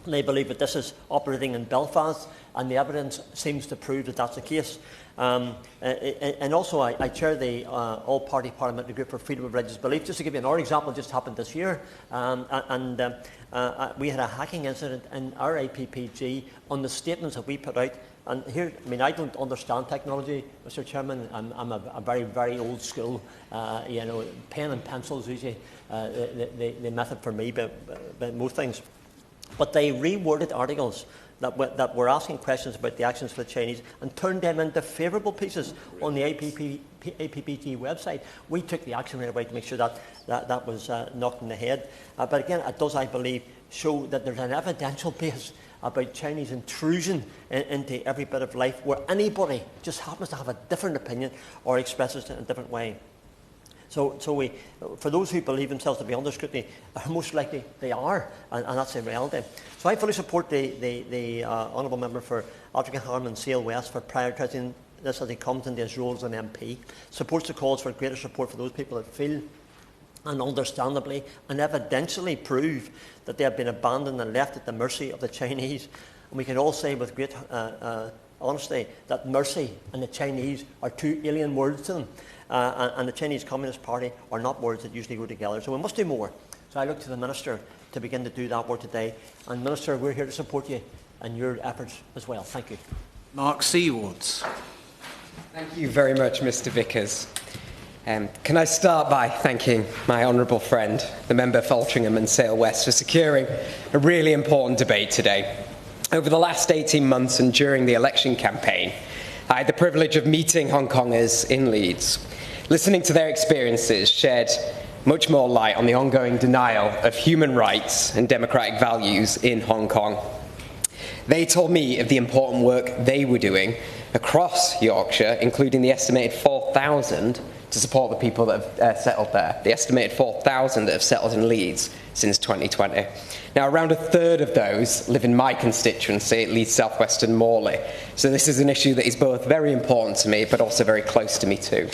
They believe that this is operating in Belfast, and the evidence seems to prove that that's the case. And also, I chair the all-party parliamentary group for freedom of religious belief. Just to give you another example, it just happened this year, we had a hacking incident in our APPG on the statements that we put out. And here, I mean, I don't understand technology, Mr. Chairman. I'm a very, very old school. You know, pen and pencil is usually the method for me, but most things. But they reworded articles that were asking questions about the actions of the Chinese and turned them into favourable pieces on the APPG website. We took the action right away to make sure that was knocked in the head. But again, it does, I believe, show that there's an evidential base about Chinese intrusion into every bit of life where anybody just happens to have a different opinion or expresses it in a different way. So for those who believe themselves to be under scrutiny, most likely they are, and that's the reality. So I fully support the Honourable Member for Altrincham and Sale West for prioritising this as he comes into his role as an MP, supports the calls for greater support for those people that feel and understandably and evidentially prove that they have been abandoned and left at the mercy of the Chinese. And we can all say with great honesty that mercy and the Chinese are two alien words to them. And the Chinese Communist Party are not words that usually go together. So we must do more. So I look to the Minister to begin to do that work today. And Minister, we're here to support you and your efforts as well. Thank you. Mark Seawards. Thank you very much, Mr. Vickers. Can I start by thanking my honourable friend, the member for Altrincham and Sale West, for securing a really important debate today. Over the last 18 months and during the election campaign, I had the privilege of meeting Hong Kongers in Leeds. Listening to their experiences shed much more light on the ongoing denial of human rights and democratic values in Hong Kong. They told me of the important work they were doing across Yorkshire, including the estimated 4,000 to support the people that have settled there. The estimated 4,000 that have settled in Leeds since 2020. Now, around a third of those live in my constituency, Leeds South West and Morley. So this is an issue that is both very important to me, but also very close to me too.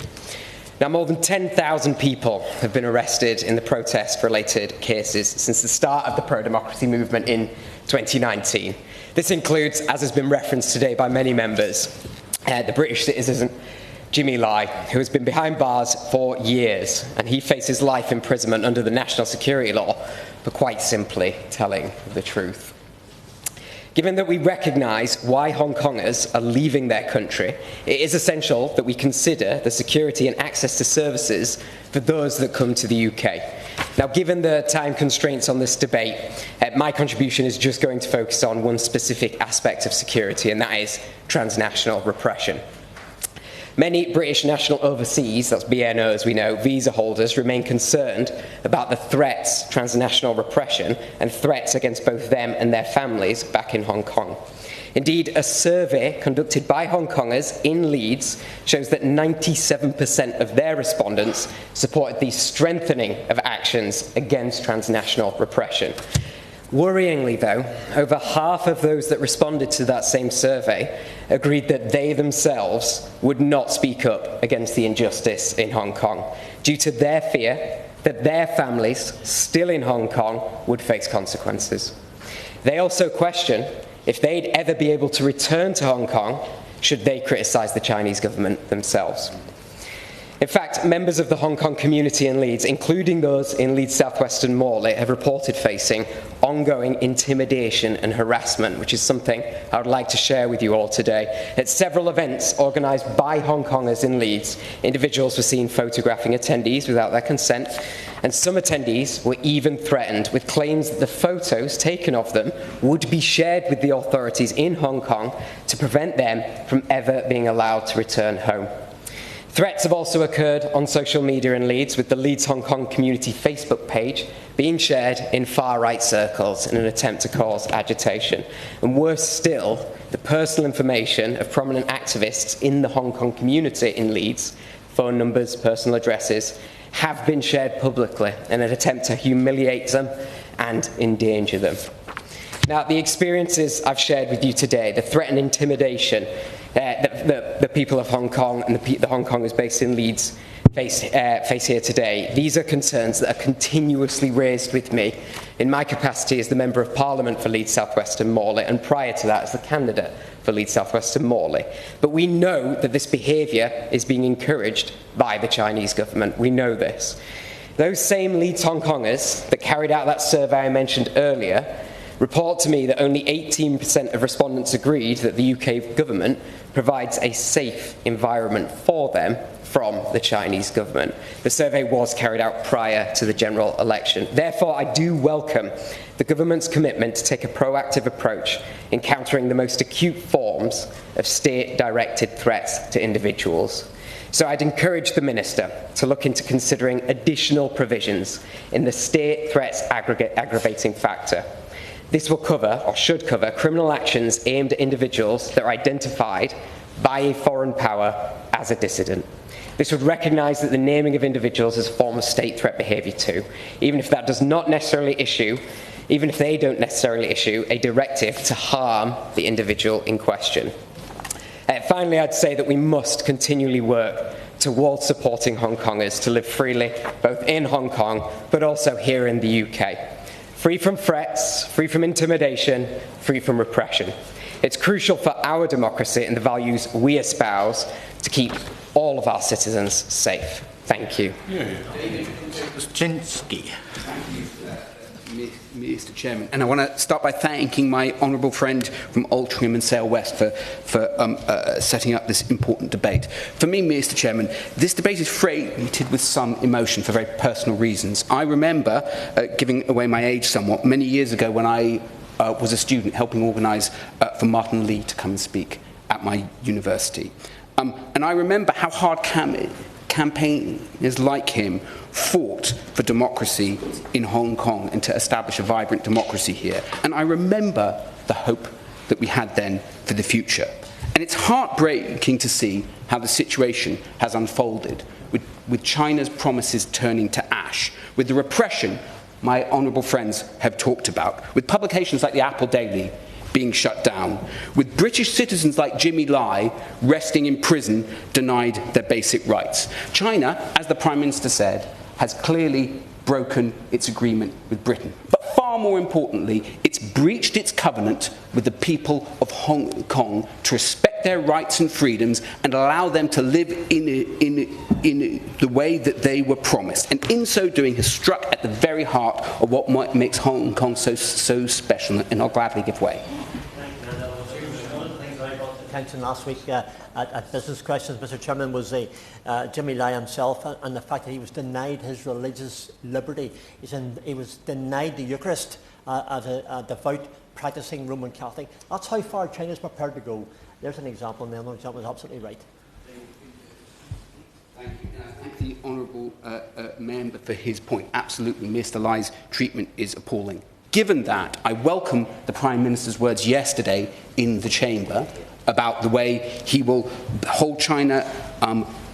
Now, more than 10,000 people have been arrested in the protest-related cases since the start of the pro-democracy movement in 2019. This includes, as has been referenced today by many members, the British citizen Jimmy Lai, who has been behind bars for years, and he faces life imprisonment under the national security law for quite simply telling the truth. Given that we recognise why Hong Kongers are leaving their country, it is essential that we consider the security and access to services for those that come to the UK. Now, given the time constraints on this debate, my contribution is just going to focus on one specific aspect of security, and that is transnational repression. Many British national overseas, that's BNO as we know, visa holders remain concerned about the threats, transnational repression, and threats against both them and their families back in Hong Kong. Indeed, a survey conducted by Hong Kongers in Leeds shows that 97% of their respondents supported the strengthening of actions against transnational repression. Worryingly, though, over half of those that responded to that same survey agreed that they themselves would not speak up against the injustice in Hong Kong due to their fear that their families, still in Hong Kong, would face consequences. They also question if they'd ever be able to return to Hong Kong should they criticise the Chinese government themselves. In fact, members of the Hong Kong community in Leeds, including those in Leeds Southwest and Morley, have reported facing ongoing intimidation and harassment, which is something I would like to share with you all today. At several events organised by Hong Kongers in Leeds, individuals were seen photographing attendees without their consent, and some attendees were even threatened with claims that the photos taken of them would be shared with the authorities in Hong Kong to prevent them from ever being allowed to return home. Threats have also occurred on social media in Leeds, with the Leeds Hong Kong Community Facebook page being shared in far-right circles in an attempt to cause agitation. And worse still, the personal information of prominent activists in the Hong Kong community in Leeds, phone numbers, personal addresses, have been shared publicly in an attempt to humiliate them and endanger them. Now, the experiences I've shared with you today, the threat and intimidation that the people of Hong Kong and the Hong Kongers based in Leeds face here today, these are concerns that are continuously raised with me in my capacity as the Member of Parliament for Leeds Southwest and Morley, and prior to that as the candidate for Leeds Southwest and Morley. But we know that this behaviour is being encouraged by the Chinese government. We know this. Those same Leeds Hong Kongers that carried out that survey I mentioned earlier report to me that only 18% of respondents agreed that the UK government provides a safe environment for them from the Chinese government. The survey was carried out prior to the general election. Therefore, I do welcome the government's commitment to take a proactive approach in countering the most acute forms of state-directed threats to individuals. So I'd encourage the Minister to look into considering additional provisions in the state threats aggravating factor. This will cover, or should cover, criminal actions aimed at individuals that are identified by a foreign power as a dissident. This would recognise that the naming of individuals is a form of state threat behaviour too, even if they don't necessarily issue a directive to harm the individual in question. Finally, I'd say that we must continually work towards supporting Hong Kongers to live freely, both in Hong Kong, but also here in the UK. Free from threats, free from intimidation, free from repression. It's crucial for our democracy and the values we espouse to keep all of our citizens safe. Thank you. David Kuczynski. Thank you, Mr. Chairman. And I want to start by thanking my honourable friend from Altrincham and Sale West for setting up this important debate. For me, Mr. Chairman, this debate is freighted with some emotion for very personal reasons. I remember, giving away my age somewhat, many years ago when I was a student helping organise for Martin Lee to come and speak at my university. And I remember how hard campaigners like him fought for democracy in Hong Kong and to establish a vibrant democracy here. And I remember the hope that we had then for the future. And it's heartbreaking to see how the situation has unfolded, with China's promises turning to ash, with the repression my honourable friends have talked about, with publications like the Apple Daily being shut down, with British citizens like Jimmy Lai resting in prison denied their basic rights. China, as the Prime Minister said, has clearly broken its agreement with Britain. But far more importantly, it's breached its covenant with the people of Hong Kong to respect their rights and freedoms and allow them to live in the way that they were promised. And in so doing has struck at the very heart of what makes Hong Kong so special, and I'll gladly give way. One of the things I brought to attention last week at Business Questions, Mr. Chairman, was Jimmy Lai himself and the fact that he was denied his religious liberty. He was denied the Eucharist as a devout, practising Roman Catholic. That's how far China is prepared to go. There's an example, and the other example is absolutely right. Thank you. And I thank the honourable member for his point. Absolutely, Mr. Lai's treatment is appalling. Given that, I welcome the Prime Minister's words yesterday in the Chamber about the way he will hold China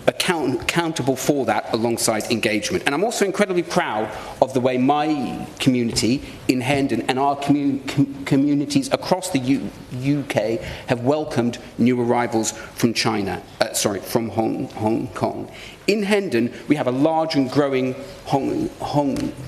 accountable for that alongside engagement. And I'm also incredibly proud of the way my community in Hendon and our communities across the UK have welcomed new arrivals from from Hong Kong. In Hendon, we have a large and growing Hong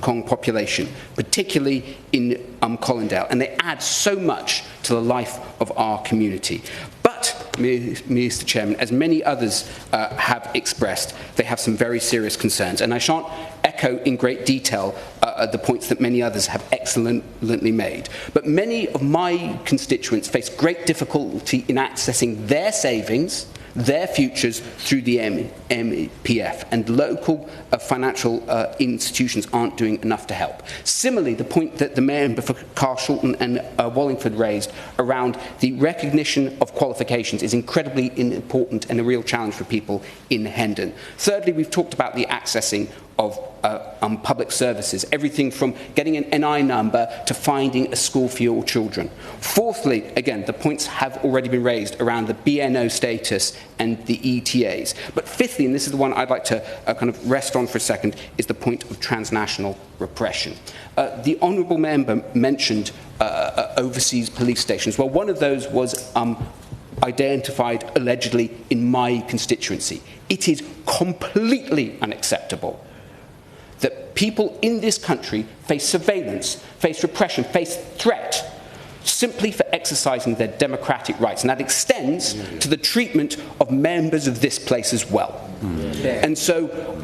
Kong population, particularly in Colindale, and they add so much to the life of our community. But But, Mr. Chairman, as many others have expressed, they have some very serious concerns. And I shan't echo in great detail the points that many others have excellently made. But many of my constituents face great difficulty in accessing their savings, their futures, through the MEPF, and local financial institutions aren't doing enough to help. Similarly, the point that the member for Carshalton and Wallingford raised around the recognition of qualifications is incredibly important and a real challenge for people in Hendon. Thirdly, we've talked about the accessing of public services, everything from getting an NI number to finding a school for your children. Fourthly, again, the points have already been raised around the BNO status and the ETAs. But fifthly, and this is the one I'd like to kind of rest on for a second, is the point of transnational repression. The honourable member mentioned overseas police stations. Well, one of those was identified allegedly in my constituency. It is completely unacceptable that people in this country face surveillance, face repression, face threat simply for exercising their democratic rights. And that extends to the treatment of members of this place as well. And so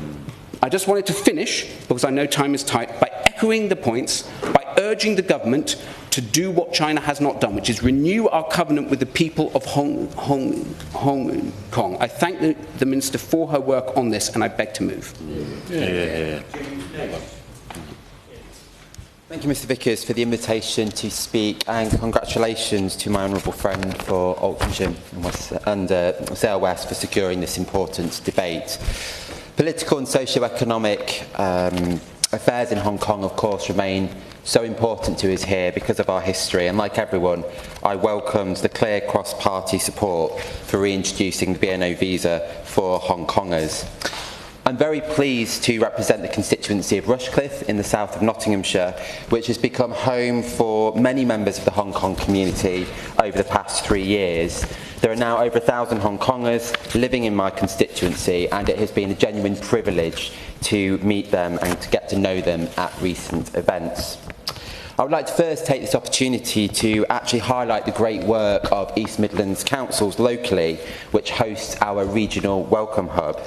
I just wanted to finish, because I know time is tight, by echoing the points, by urging the government to do what China has not done, which is renew our covenant with the people of Hong Kong. I thank the Minister for her work on this, and I beg to move. Thank you, Mr Vickers, for the invitation to speak, and congratulations to my honourable friend for Altrincham and Sale West for securing this important debate. Political and socio-economic affairs in Hong Kong, of course, remain so important to us here because of our history, and like everyone, I welcomed the clear cross-party support for reintroducing the BNO visa for Hong Kongers. I'm very pleased to represent the constituency of Rushcliffe in the south of Nottinghamshire, which has become home for many members of the Hong Kong community over the past 3 years. There are now over 1,000 Hong Kongers living in my constituency, and it has been a genuine privilege to meet them and to get to know them at recent events. I would like to first take this opportunity to actually highlight the great work of East Midlands councils locally, which hosts our regional welcome hub.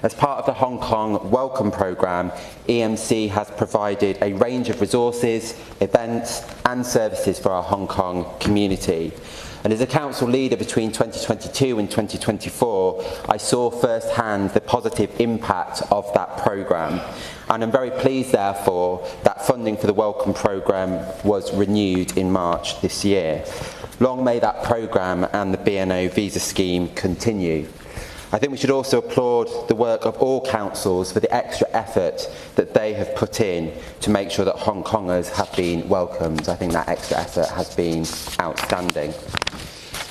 As part of the Hong Kong Welcome Programme, EMC has provided a range of resources, events and services for our Hong Kong community. And as a council leader between 2022 and 2024, I saw firsthand the positive impact of that programme. And I'm very pleased, therefore, that funding for the Welcome Programme was renewed in March this year. Long may that programme and the BNO visa scheme continue. I think we should also applaud the work of all councils for the extra effort that they have put in to make sure that Hong Kongers have been welcomed. I think that extra effort has been outstanding.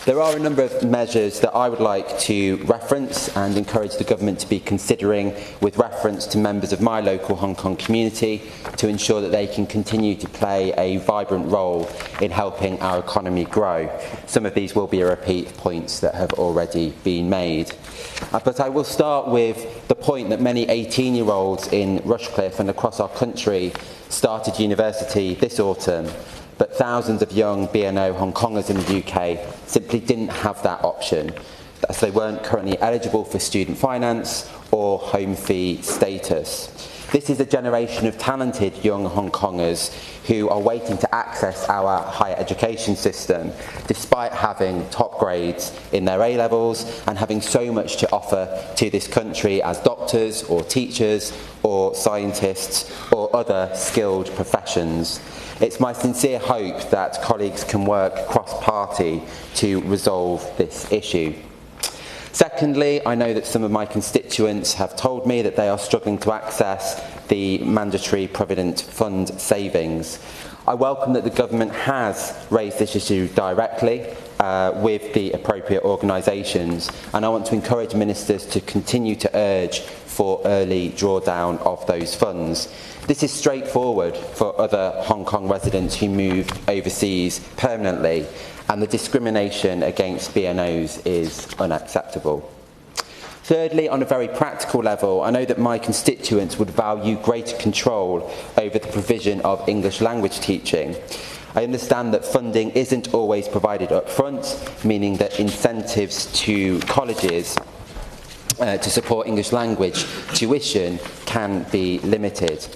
There are a number of measures that I would like to reference and encourage the government to be considering with reference to members of my local Hong Kong community to ensure that they can continue to play a vibrant role in helping our economy grow. Some of these will be a repeat of points that have already been made. But I will start with the point that many 18-year-olds in Rushcliffe and across our country started university this autumn, but thousands of young BNO Hong Kongers in the UK simply didn't have that option, as they weren't currently eligible for student finance or home fee status. This is a generation of talented young Hong Kongers who are waiting to access our higher education system, despite having top grades in their A-levels and having so much to offer to this country as doctors or teachers or scientists or other skilled professions. It's my sincere hope that colleagues can work cross-party to resolve this issue. Secondly, I know that some of my constituents have told me that they are struggling to access the mandatory Provident Fund savings. I welcome that the government has raised this issue directly with the appropriate organisations, and I want to encourage ministers to continue to urge for early drawdown of those funds. This is straightforward for other Hong Kong residents who move overseas permanently, and the discrimination against BNOs is unacceptable. Thirdly, on a very practical level, I know that my constituents would value greater control over the provision of English language teaching. I understand that funding isn't always provided up front, meaning that incentives to colleges to support English language tuition can be limited.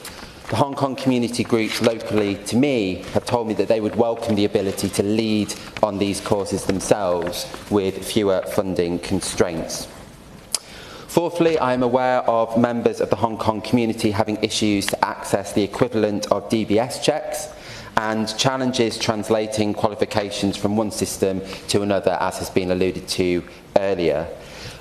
The Hong Kong community groups locally to me have told me that they would welcome the ability to lead on these courses themselves with fewer funding constraints. Fourthly, I am aware of members of the Hong Kong community having issues to access the equivalent of DBS checks and challenges translating qualifications from one system to another, as has been alluded to earlier.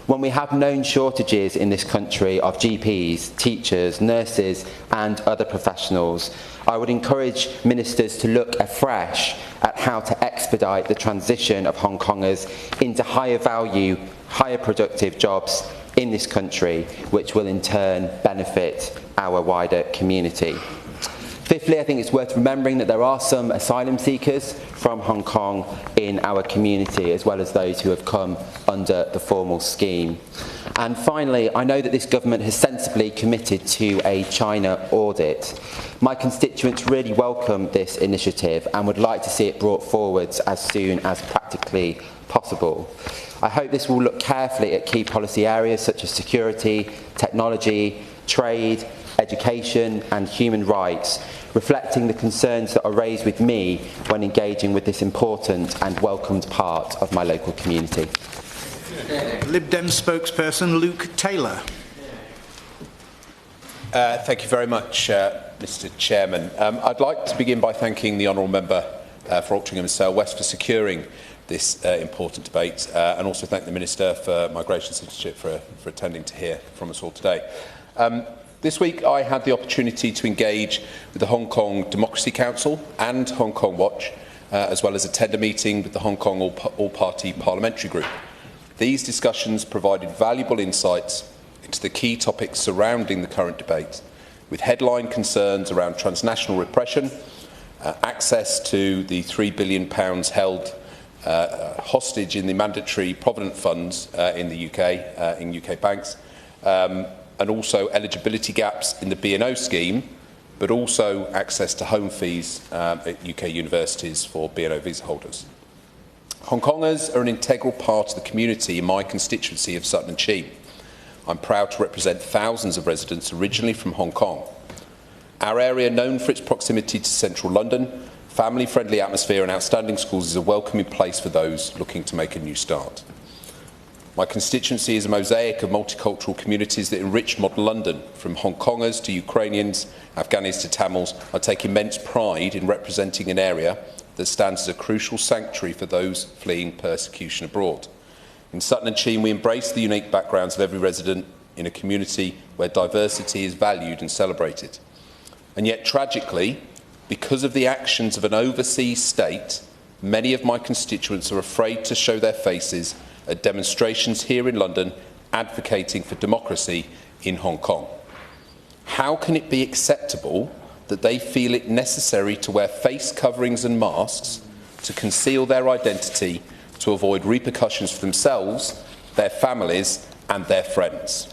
When we have known shortages in this country of GPs, teachers, nurses and other professionals, I would encourage ministers to look afresh at how to expedite the transition of Hong Kongers into higher value, higher productive jobs in this country, which will in turn benefit our wider community. Fifthly, I think it's worth remembering that there are some asylum seekers from Hong Kong in our community, as well as those who have come under the formal scheme. And finally, I know that this government has sensibly committed to a China audit. My constituents really welcome this initiative and would like to see it brought forward as soon as practically possible. I hope this will look carefully at key policy areas such as security, technology, trade, education and human rights, reflecting the concerns that are raised with me when engaging with this important and welcomed part of my local community. Lib Dem spokesperson Luke Taylor. Thank you very much, Mr. Chairman. I'd like to begin by thanking the Honourable Member for Altrincham and Sale West for securing this important debate, and also thank the Minister for Migration and Citizenship for attending to hear from us all today. This week I had the opportunity to engage with the Hong Kong Democracy Council and Hong Kong Watch, as well as attend a meeting with the Hong Kong All-Party Parliamentary Group. These discussions provided valuable insights into the key topics surrounding the current debate, with headline concerns around transnational repression, access to the £3 billion held hostage in the mandatory provident funds in the UK, in UK banks, and also eligibility gaps in the B&O scheme, but also access to home fees at UK universities for B&O visa holders. Hong Kongers are an integral part of the community in my constituency of Sutton and Cheam. I'm proud to represent thousands of residents originally from Hong Kong. Our area, known for its proximity to central London, family-friendly atmosphere and outstanding schools, is a welcoming place for those looking to make a new start. My constituency is a mosaic of multicultural communities that enrich modern London. From Hong Kongers to Ukrainians, Afghanis to Tamils, I take immense pride in representing an area that stands as a crucial sanctuary for those fleeing persecution abroad. In Sutton and Cheam, we embrace the unique backgrounds of every resident in a community where diversity is valued and celebrated. And yet, tragically, because of the actions of an overseas state, many of my constituents are afraid to show their faces at demonstrations here in London advocating for democracy in Hong Kong. How can it be acceptable that they feel it necessary to wear face coverings and masks to conceal their identity, to avoid repercussions for themselves, their families and their friends?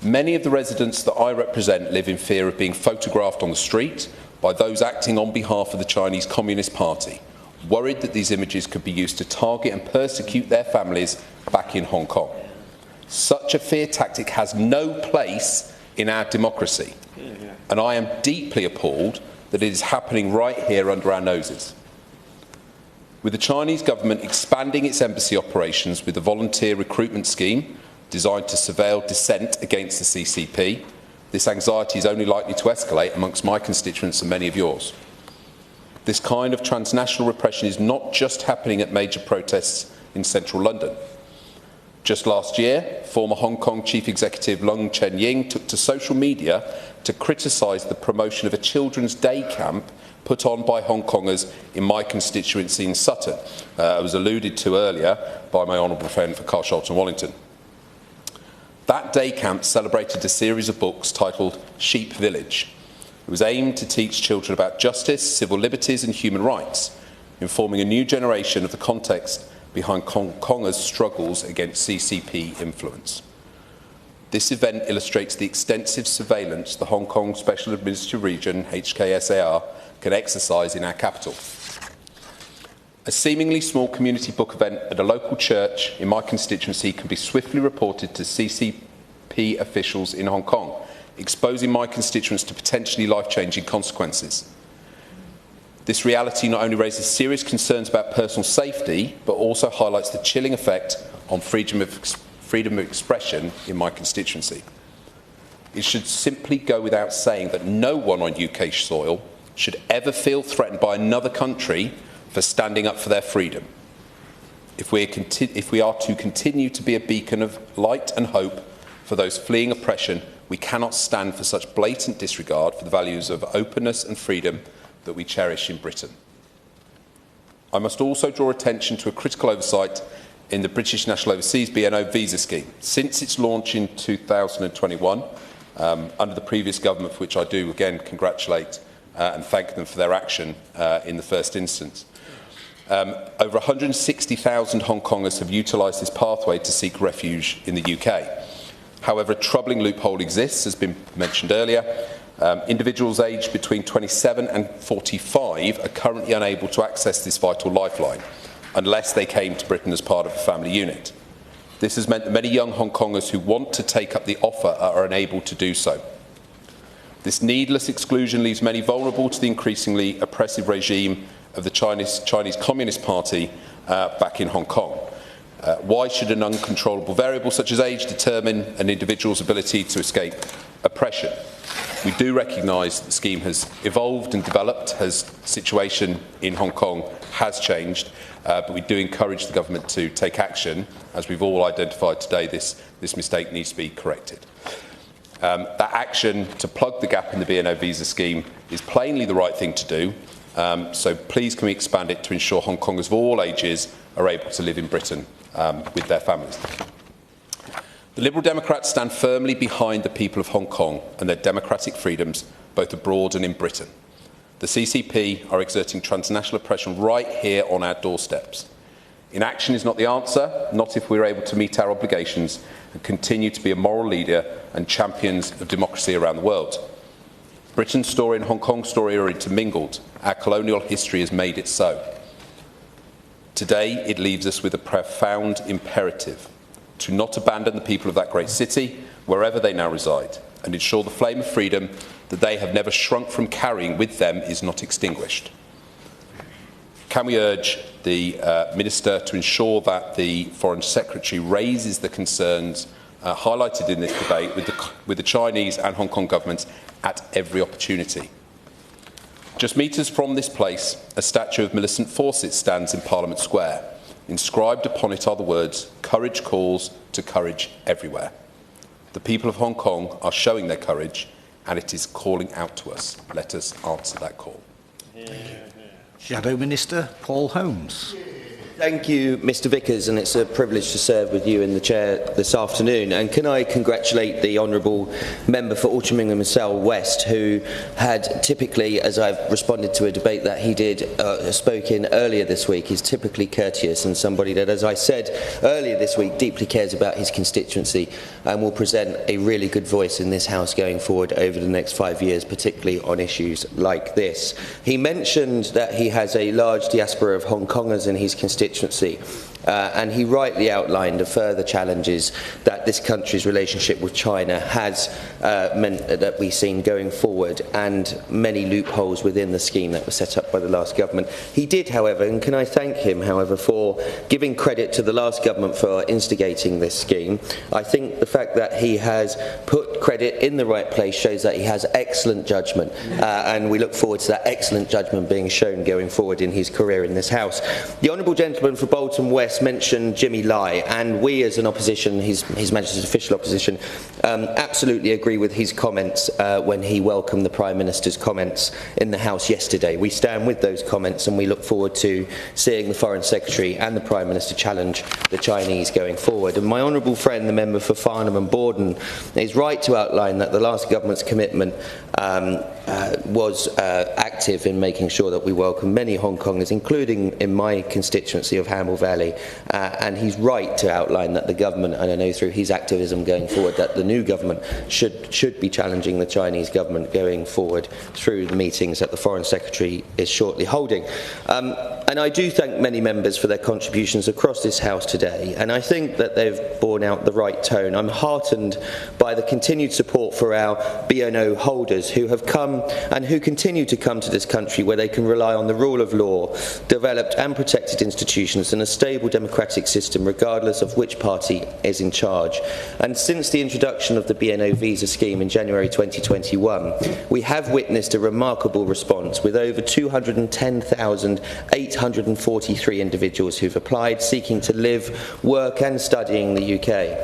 Many of the residents that I represent live in fear of being photographed on the street by those acting on behalf of the Chinese Communist Party, worried that these images could be used to target and persecute their families back in Hong Kong. Such a fear tactic has no place in our democracy, and I am deeply appalled that it is happening right here under our noses. With the Chinese government expanding its embassy operations with a volunteer recruitment scheme designed to surveil dissent against the CCP, this anxiety is only likely to escalate amongst my constituents and many of yours. This kind of transnational repression is not just happening at major protests in central London. Just last year, former Hong Kong Chief Executive Leung Chen-ying took to social media to criticise the promotion of a children's day camp put on by Hong Kongers in my constituency in Sutton. It was alluded to earlier by my honourable friend for Carl Shelton Wallington. That day camp celebrated a series of books titled Sheep Village. It was aimed to teach children about justice, civil liberties and human rights, informing a new generation of the context behind Hong Kongers' struggles against CCP influence. This event illustrates the extensive surveillance the Hong Kong Special Administrative Region, HKSAR, can exercise in our capital. A seemingly small community book event at a local church in my constituency can be swiftly reported to CCP officials in Hong Kong, exposing my constituents to potentially life-changing consequences. This reality not only raises serious concerns about personal safety, but also highlights the chilling effect on freedom of expression in my constituency. It should simply go without saying that no one on UK soil should ever feel threatened by another country for standing up for their freedom. If we are to continue to be a beacon of light and hope for those fleeing oppression, we cannot stand for such blatant disregard for the values of openness and freedom that we cherish in Britain. I must also draw attention to a critical oversight in the British National Overseas BNO visa scheme. Since its launch in 2021, under the previous government, for which I do again congratulate and thank them for their action in the first instance, over 160,000 Hong Kongers have utilised this pathway to seek refuge in the UK. However, a troubling loophole exists, as has been mentioned earlier. Individuals aged between 27 and 45 are currently unable to access this vital lifeline unless they came to Britain as part of a family unit. This has meant that many young Hong Kongers who want to take up the offer are unable to do so. This needless exclusion leaves many vulnerable to the increasingly oppressive regime of the Chinese Communist Party back in Hong Kong. Why should an uncontrollable variable such as age determine an individual's ability to escape oppression? We do recognise the scheme has evolved and developed as the situation in Hong Kong has changed, but we do encourage the government to take action. As we've all identified today, this mistake needs to be corrected. That action to plug the gap in the B&O visa scheme is plainly the right thing to do, so please can we expand it to ensure Hong Kongers of all ages are able to live in Britain with their families. The Liberal Democrats stand firmly behind the people of Hong Kong and their democratic freedoms, both abroad and in Britain. The CCP are exerting transnational oppression right here on our doorsteps. Inaction is not the answer, not if we're able to meet our obligations and continue to be a moral leader and champions of democracy around the world. Britain's story and Hong Kong's story are intermingled. Our colonial history has made it so. Today, it leaves us with a profound imperative to not abandon the people of that great city, wherever they now reside, and ensure the flame of freedom that they have never shrunk from carrying with them is not extinguished. Can we urge the Minister to ensure that the Foreign Secretary raises the concerns highlighted in this debate with the Chinese and Hong Kong governments at every opportunity? Just metres from this place, a statue of Millicent Fawcett stands in Parliament Square. Inscribed upon it are the words, "Courage calls to courage everywhere." The people of Hong Kong are showing their courage, and it is calling out to us. Let us answer that call. Shadow Minister Paul Holmes. Thank you, Mr Vickers, and it's a privilege to serve with you in the chair this afternoon. And can I congratulate the Honourable Member for Altrincham and Sale West, who had typically, as I've responded to a debate that he did, spoke in earlier this week, is typically courteous and somebody that, as I said earlier this week, deeply cares about his constituency and will present a really good voice in this House going forward over the next 5 years, particularly on issues like this. He mentioned that he has a large diaspora of Hong Kongers in his constituency, and he rightly outlined the further challenges that this country's relationship with China has meant that we've seen going forward, and many loopholes within the scheme that was set up by the last government. He did, however, and can I thank him, however, for giving credit to the last government for instigating this scheme. I think the fact that he has put credit in the right place shows that he has excellent judgment, and we look forward to that excellent judgment being shown going forward in his career in this House. The Honourable Gentleman for Bolton West mentioned Jimmy Lai, and we as an opposition, His Majesty's official opposition, absolutely agree with his comments when he welcomed the Prime Minister's comments in the House yesterday. We stand with those comments, and we look forward to seeing the Foreign Secretary and the Prime Minister challenge the Chinese going forward. And my honourable friend, the member for Farnham and Borden, is right to outline that the last government's commitment was active in making sure that we welcome many Hong Kongers, including in my constituency of Hamel Valley, and he's right to outline that the government, and I know through his activism going forward, that the new government should be challenging the Chinese government going forward through the meetings that the Foreign Secretary is shortly holding. And I do thank many members for their contributions across this House today, and I think that they've borne out the right tone. I'm heartened by the continued support for our BNO holders who have come and who continue to come to this country where they can rely on the rule of law, developed and protected institutions and a stable democratic system regardless of which party is in charge. And since the introduction of the BNO visa scheme in January 2021, we have witnessed a remarkable response with over 210,843 individuals who've applied seeking to live, work and study in the UK.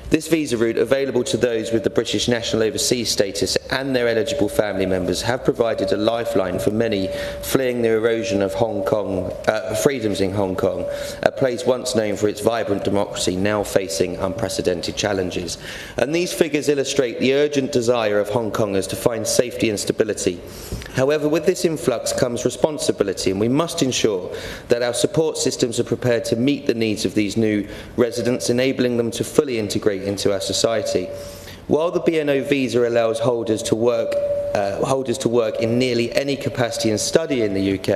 This visa route, available to those with the British national overseas status and their eligible family members, have provided a lifeline for many fleeing the erosion of Hong Kong, freedoms in Hong Kong, a place once known for its vibrant democracy, now facing unprecedented challenges. And these figures illustrate the urgent desire of Hong Kongers to find safety and stability. However, with this influx comes responsibility, and we must ensure that our support systems are prepared to meet the needs of these new residents, enabling them to fully integrate into our society. While the BNO visa allows holders to work in nearly any capacity and study in the UK,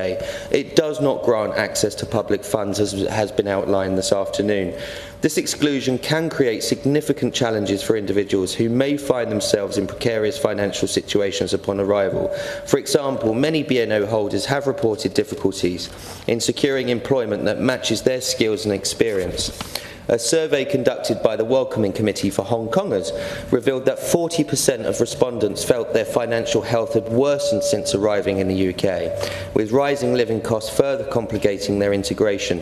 it does not grant access to public funds, as has been outlined this afternoon. This exclusion can create significant challenges for individuals who may find themselves in precarious financial situations upon arrival. For example, many BNO holders have reported difficulties in securing employment that matches their skills and experience. A survey conducted by the Welcoming Committee for Hong Kongers revealed that 40% of respondents felt their financial health had worsened since arriving in the UK, with rising living costs further complicating their integration.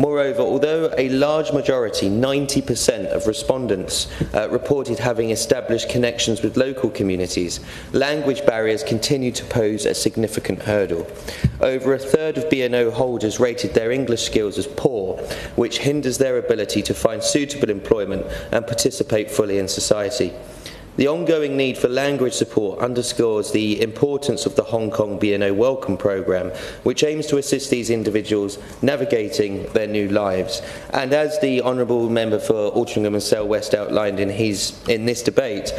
Moreover, although a large majority, 90% of respondents, reported having established connections with local communities, language barriers continue to pose a significant hurdle. Over a third of BNO holders rated their English skills as poor, which hinders their ability to find suitable employment and participate fully in society. The ongoing need for language support underscores the importance of the Hong Kong BNO Welcome Programme, which aims to assist these individuals navigating their new lives. And as the Honourable Member for Altrincham and Sale West outlined in this debate,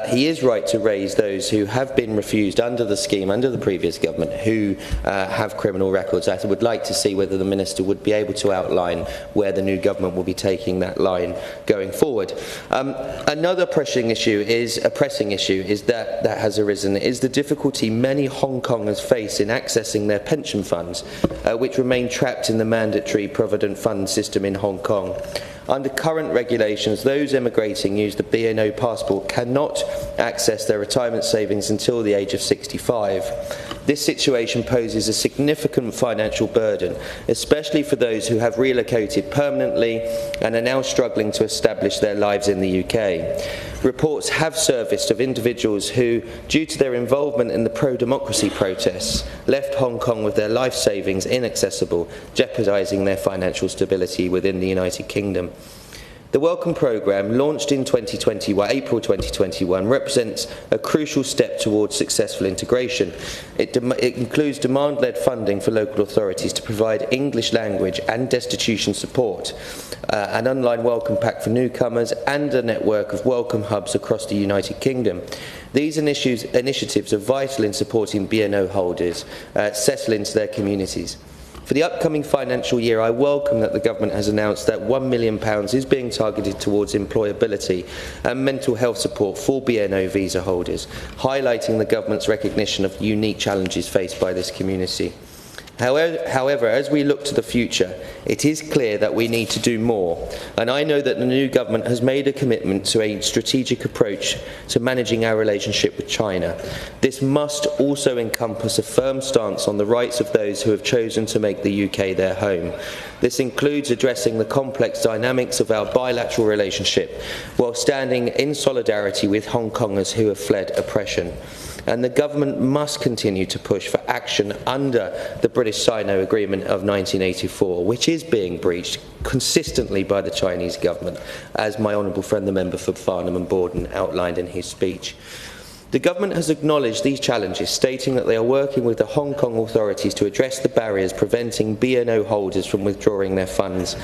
he is right to raise those who have been refused under the scheme, under the previous government, who have criminal records. I would like to see whether the Minister would be able to outline where the new government will be taking that line going forward. Another pressing issue that has arisen is the difficulty many Hong Kongers face in accessing their pension funds, which remain trapped in the mandatory Provident Fund system in Hong Kong. Under current regulations, those emigrating using the BNO passport cannot access their retirement savings until the age of 65. This situation poses a significant financial burden, especially for those who have relocated permanently and are now struggling to establish their lives in the UK. Reports have surfaced of individuals who, due to their involvement in the pro-democracy protests, left Hong Kong with their life savings inaccessible, jeopardising their financial stability within the United Kingdom. The Welcome Programme, launched in April 2021, represents a crucial step towards successful integration. It includes demand-led funding for local authorities to provide English language and destitution support, an online welcome pack for newcomers, and a network of welcome hubs across the United Kingdom. These initiatives are vital in supporting BNO holders settle into their communities. For the upcoming financial year, I welcome that the Government has announced that £1 million is being targeted towards employability and mental health support for BNO visa holders, highlighting the Government's recognition of the unique challenges faced by this community. However, as we look to the future, it is clear that we need to do more, and I know that the new government has made a commitment to a strategic approach to managing our relationship with China. This must also encompass a firm stance on the rights of those who have chosen to make the UK their home. This includes addressing the complex dynamics of our bilateral relationship, while standing in solidarity with Hong Kongers who have fled oppression. And the government must continue to push for action under the British-Sino Agreement of 1984, which is being breached consistently by the Chinese government, as my honourable friend, the member for Farnham and Borden, outlined in his speech. The government has acknowledged these challenges, stating that they are working with the Hong Kong authorities to address the barriers preventing BNO holders from withdrawing their funds.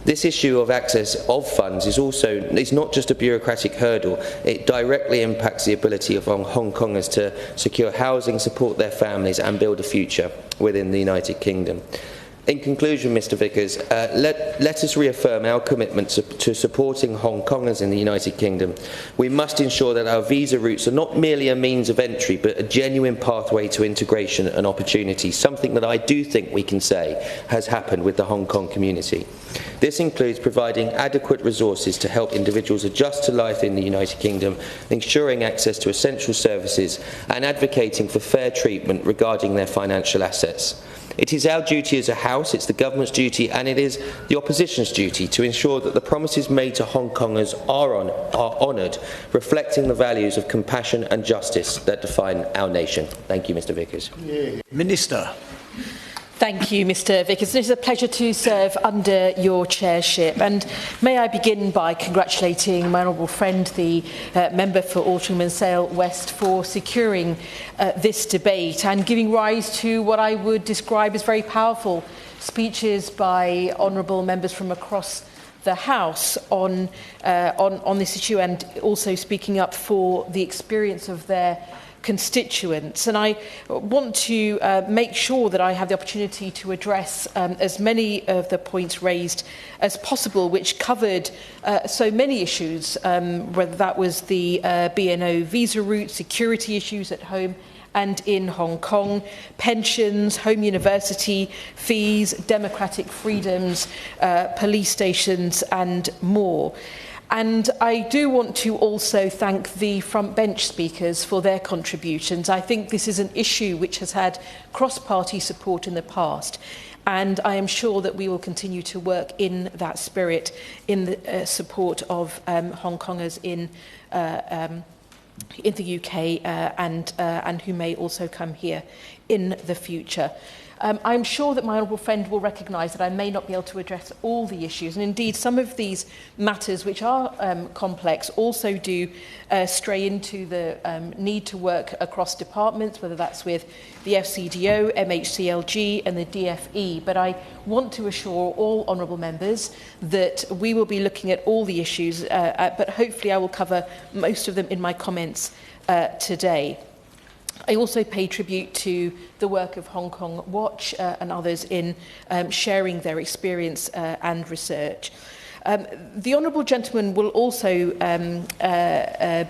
This issue of access of funds is not just a bureaucratic hurdle, it directly impacts the ability of Hong Kongers to secure housing, support their families and build a future within the United Kingdom. In conclusion, Mr Vickers, let us reaffirm our commitment to supporting Hong Kongers in the United Kingdom. We must ensure that our visa routes are not merely a means of entry, but a genuine pathway to integration and opportunity, something that I do think we can say has happened with the Hong Kong community. This includes providing adequate resources to help individuals adjust to life in the United Kingdom, ensuring access to essential services, and advocating for fair treatment regarding their financial assets. It is our duty as a House, it's the government's duty, and it is the opposition's duty to ensure that the promises made to Hong Kongers are honoured, reflecting the values of compassion and justice that define our nation. Thank you, Mr Vickers. Minister. Thank you, Mr Vickers. It is a pleasure to serve under your chairship. And may I begin by congratulating my honourable friend, the member for Altrincham and Sale West, for securing this debate and giving rise to what I would describe as very powerful speeches by honourable members from across the House on this issue, and also speaking up for the experience of their constituents. And I want to make sure that I have the opportunity to address as many of the points raised as possible, which covered so many issues, whether that was the BNO visa route, security issues at home and in Hong Kong, pensions, home university fees, democratic freedoms, police stations and more. And I do want to also thank the front bench speakers for their contributions. I think this is an issue which has had cross-party support in the past, and I am sure that we will continue to work in that spirit in the support of Hong Kongers in the UK and who may also come here in the future. I'm sure that my honourable friend will recognise that I may not be able to address all the issues, and indeed some of these matters, which are complex, also do stray into the need to work across departments, whether that's with the FCDO, MHCLG and the DFE. But I want to assure all honourable members that we will be looking at all the issues, but hopefully I will cover most of them in my comments today. I also pay tribute to the work of Hong Kong Watch and others in sharing their experience and research. The honourable gentleman will also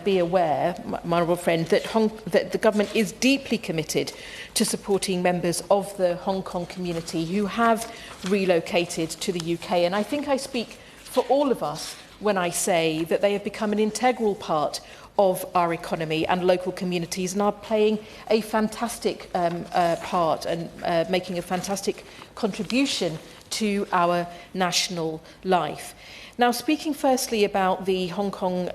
be aware, my honourable friend, that the government is deeply committed to supporting members of the Hong Kong community who have relocated to the UK. And I think I speak for all of us when I say that they have become an integral part of our economy and local communities, and are playing a fantastic part and making a fantastic contribution to our national life. Now, speaking firstly about the Hong Kong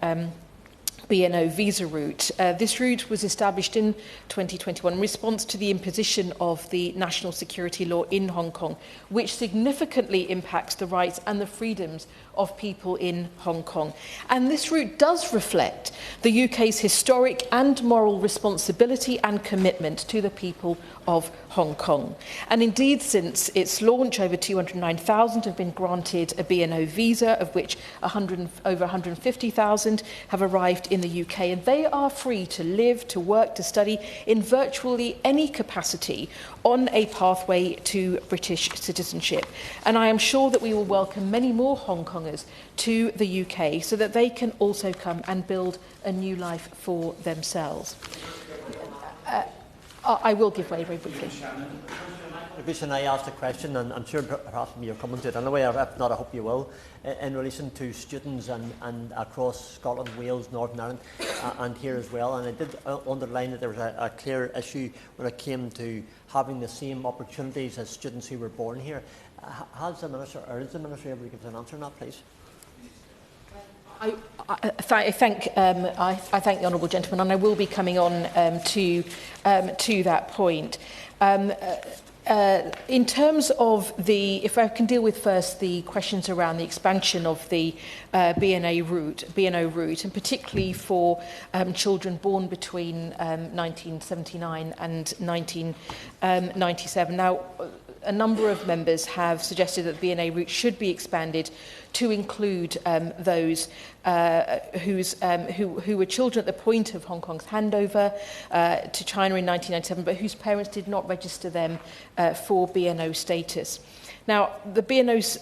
BNO visa route. This route was established in 2021 in response to the imposition of the national security law in Hong Kong, which significantly impacts the rights and the freedoms of people in Hong Kong. And this route does reflect the UK's historic and moral responsibility and commitment to the people of Hong Kong. And indeed, since its launch, over 209,000 have been granted a BNO visa, of which over 150,000 have arrived in the UK, and they are free to live, to work, to study in virtually any capacity on a pathway to British citizenship. And I am sure that we will welcome many more Hong Kongers to the UK so that they can also come and build a new life for themselves. I will give way very briefly. The reason I asked the question, and I'm sure perhaps you'll come into it anyway, or if not, I hope you will, in relation to students and across Scotland, Wales, Northern Ireland, and here as well. And I did underline that there was a clear issue when it came to having the same opportunities as students who were born here. Has the Minister, or is the Minister able to give us an answer on that, please? I thank the honourable gentleman, and I will be coming on to that point. In terms of if I can deal with first the questions around the expansion of the BNO route, and particularly for children born between 1979 and 1997. Now, a number of members have suggested that the BNA route should be expanded to include those who were children at the point of Hong Kong's handover to China in 1997, but whose parents did not register them for BNO status. Now, the BNO's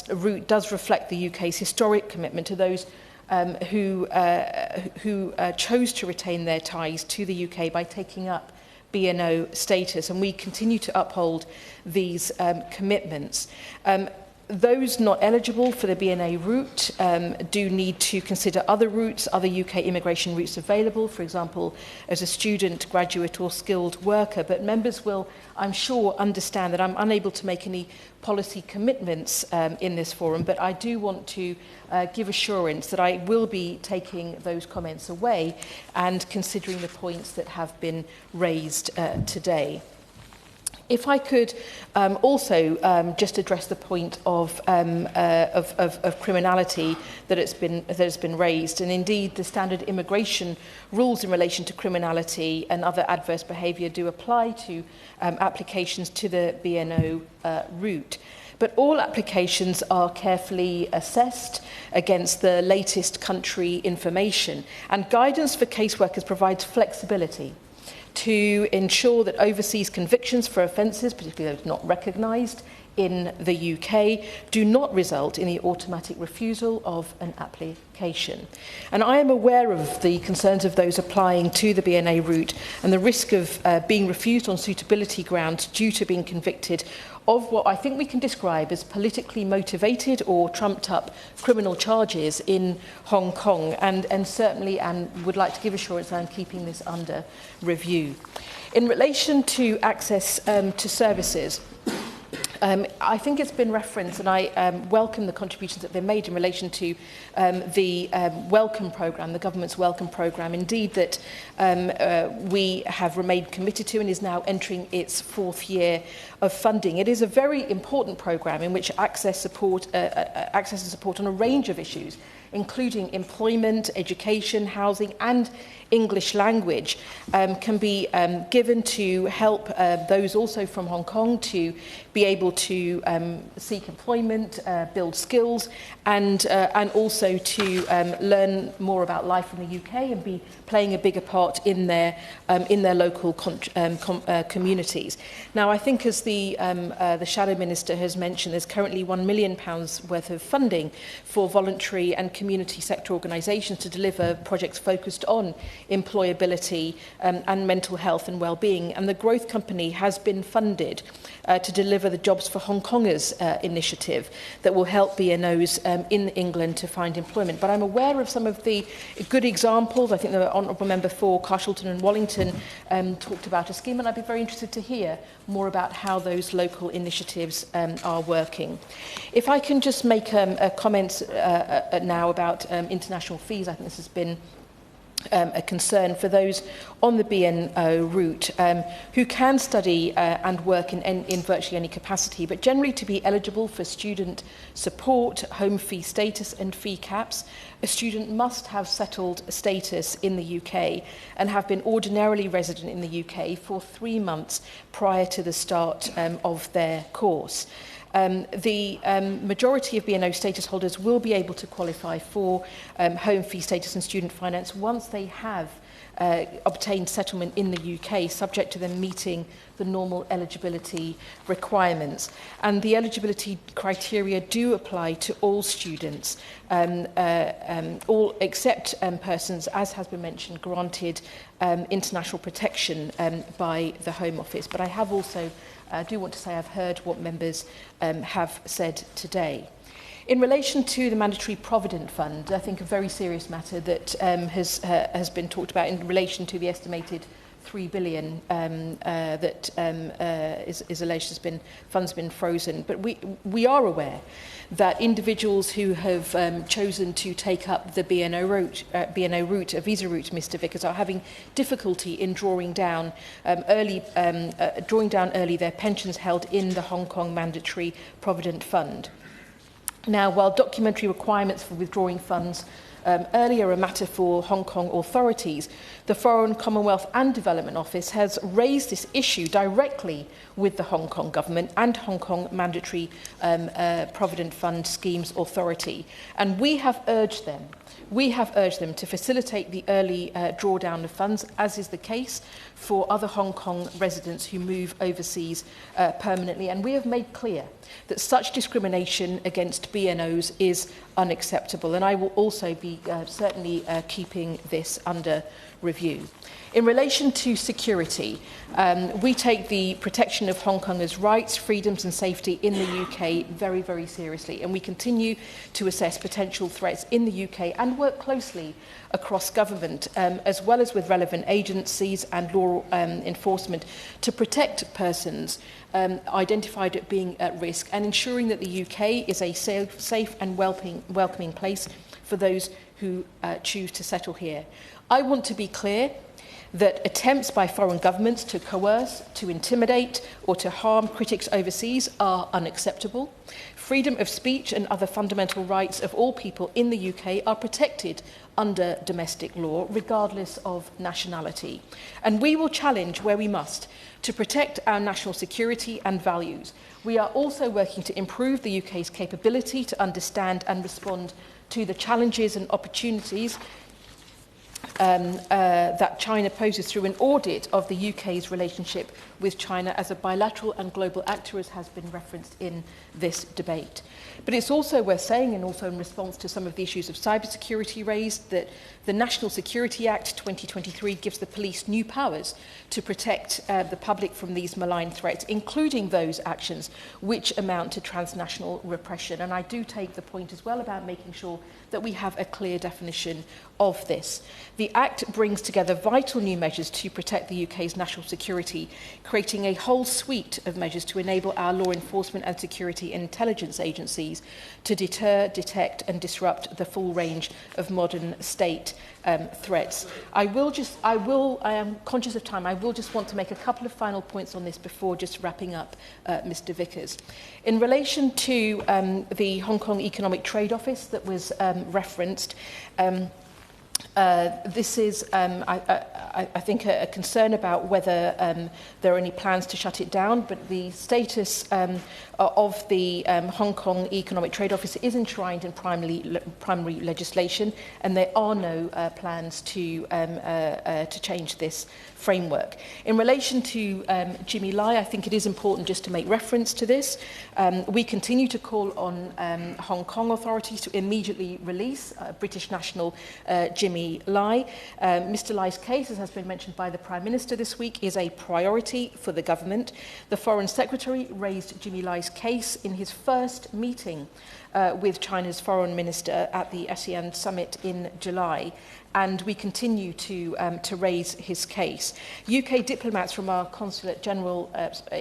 route does reflect the UK's historic commitment to those who chose to retain their ties to the UK by taking up BNO status, and we continue to uphold these commitments. Those not eligible for the BNA route do need to consider other routes, other UK immigration routes available, for example, as a student, graduate or skilled worker. But members will, I'm sure, understand that I'm unable to make any policy commitments in this forum, but I do want to give assurance that I will be taking those comments away and considering the points that have been raised today. If I could also just address the point of criminality that has been raised, and indeed the standard immigration rules in relation to criminality and other adverse behaviour do apply to applications to the BNO route. But all applications are carefully assessed against the latest country information, and guidance for caseworkers provides flexibility to ensure that overseas convictions for offences, particularly those not recognised in the UK, do not result in the automatic refusal of an application. And I am aware of the concerns of those applying to the BNA route and the risk of being refused on suitability grounds due to being convicted of what I think we can describe as politically motivated or trumped up criminal charges in Hong Kong, and certainly would like to give assurance that I'm keeping this under review. In relation to access to services, I think it's been referenced, and I welcome the contributions that have been made in relation to the Welcome Programme, the government's Welcome Programme, indeed that we have remained committed to and is now entering its fourth year of funding. It is a very important programme in which access and support on a range of issues, including employment, education, housing and English language, can be given to help those also from Hong Kong to be able to seek employment, build skills, and also to learn more about life in the UK and be playing a bigger part in their local communities. Now, I think as the Shadow Minister has mentioned, there's currently £1 million worth of funding for voluntary and community sector organisations to deliver projects focused on employability and mental health and well-being. And the Growth Company has been funded to deliver the Jobs for Hong Kongers initiative that will help BNOs in England to find employment. But I'm aware of some of the good examples. I think the Honourable Member for Carshalton and Wallington talked about a scheme, and I'd be very interested to hear more about how those local initiatives are working. If I can just make a comment now about international fees, I think this has been a concern for those on the BNO route who can study and work in virtually any capacity, but generally to be eligible for student support, home fee status and fee caps, a student must have settled status in the UK and have been ordinarily resident in the UK for 3 months prior to the start of their course. The majority of BNO status holders will be able to qualify for home fee status and student finance once they have obtained settlement in the UK, subject to them meeting the normal eligibility requirements. And the eligibility criteria do apply to all students, all except persons, as has been mentioned, granted international protection by the Home Office. But I have also I do want to say I've heard what members have said today. In relation to the Mandatory Provident Fund, I think a very serious matter that has been talked about in relation to the estimated 3 billion that is alleged has been funds been frozen. But we are aware that individuals who have chosen to take up the visa route, Mr. Vickers, are having difficulty in drawing down early their pensions held in the Hong Kong Mandatory Provident Fund. Now, while documentary requirements for withdrawing funds earlier a matter for Hong Kong authorities, the Foreign, Commonwealth and Development Office has raised this issue directly with the Hong Kong Government and Hong Kong Mandatory Provident Fund Schemes Authority. And we have urged them to facilitate the early drawdown of funds, as is the case for other Hong Kong residents who move overseas permanently. And we have made clear that such discrimination against BNOs is unacceptable. And I will also be certainly keeping this under review. In relation to security, we take the protection of Hong Kongers' rights, freedoms and safety in the UK very, very seriously, and we continue to assess potential threats in the UK and work closely across government, as well as with relevant agencies and law enforcement, to protect persons identified as being at risk and ensuring that the UK is a safe and welcoming place for those who choose to settle here. I want to be clear that attempts by foreign governments to coerce, to intimidate or to harm critics overseas are unacceptable. Freedom of speech and other fundamental rights of all people in the UK are protected under domestic law, regardless of nationality. And we will challenge where we must to protect our national security and values. We are also working to improve the UK's capability to understand and respond to the challenges and opportunities that China poses through an audit of the UK's relationship with China as a bilateral and global actor, as has been referenced in this debate. But it's also worth saying, and also in response to some of the issues of cybersecurity raised, that the National Security Act 2023 gives the police new powers to protect the public from these malign threats, including those actions which amount to transnational repression. And I do take the point as well about making sure that we have a clear definition of this. The Act brings together vital new measures to protect the UK's national security, creating a whole suite of measures to enable our law enforcement and security and intelligence agencies to deter, detect and disrupt the full range of modern state threats. I am conscious of time. I will just want to make a couple of final points on this before just wrapping up, Mr. Vickers. In relation to the Hong Kong Economic Trade Office that was referenced, this is, I think, a concern about whether there are any plans to shut it down, but the status of the Hong Kong Economic Trade Office is enshrined in primary legislation, and there are no plans to change this framework. In relation to Jimmy Lai, I think it is important just to make reference to this. We continue to call on Hong Kong authorities to immediately release British national Jimmy Lai. Mr. Lai's case, as has been mentioned by the Prime Minister this week, is a priority for the government. The Foreign Secretary raised Jimmy Lai's case in his first meeting with China's Foreign Minister at the ASEAN Summit in July, and we continue to raise his case. UK diplomats from our Consulate General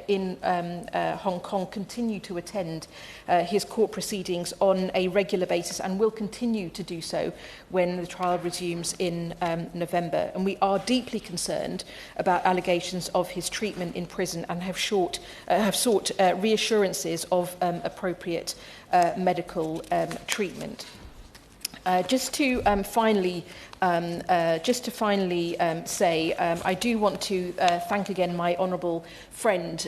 in Hong Kong continue to attend his court proceedings on a regular basis and will continue to do so when the trial resumes in November. And we are deeply concerned about allegations of his treatment in prison and have sought reassurances of appropriate medical treatment. Just to finally say, I do want to thank again my honourable friend,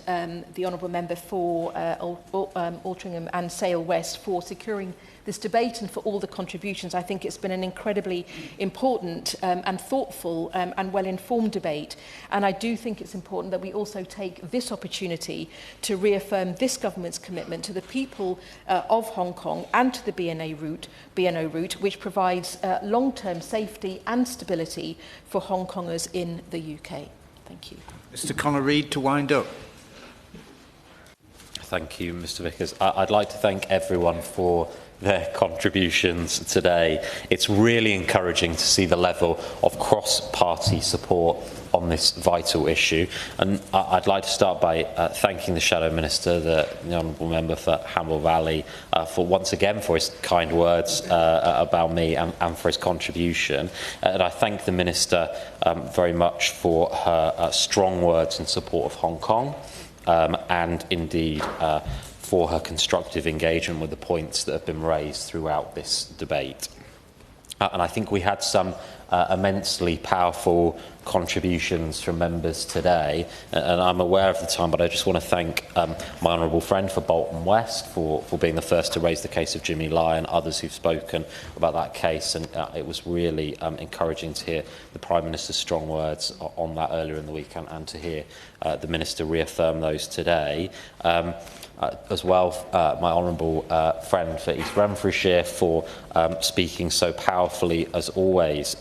the honourable member for Altrincham and Sale West, for securing this debate and for all the contributions. I think it's been an incredibly important and thoughtful and well-informed debate. And I do think it's important that we also take this opportunity to reaffirm this government's commitment to the people of Hong Kong and to the BNO route, which provides long-term safety and stability for Hong Kongers in the UK. Thank you. Mr. Conor Reid to wind up. Thank you, Mr. Vickers. I'd like to thank everyone for their contributions today. It's really encouraging to see the level of cross-party support on this vital issue. And I'd like to start by thanking the Shadow Minister, the Honourable Member for Hamble Valley, for once again for his kind words about me and for his contribution. And I thank the Minister very much for her strong words in support of Hong Kong and indeed for her constructive engagement with the points that have been raised throughout this debate. And I think we had some immensely powerful contributions from members today, and I'm aware of the time, but I just want to thank my honourable friend for Bolton West for being the first to raise the case of Jimmy Lai, and others who've spoken about that case, and it was really encouraging to hear the Prime Minister's strong words on that earlier in the week, and to hear the Minister reaffirm those today. As well, my honourable friend for East Renfrewshire for speaking so powerfully, as always,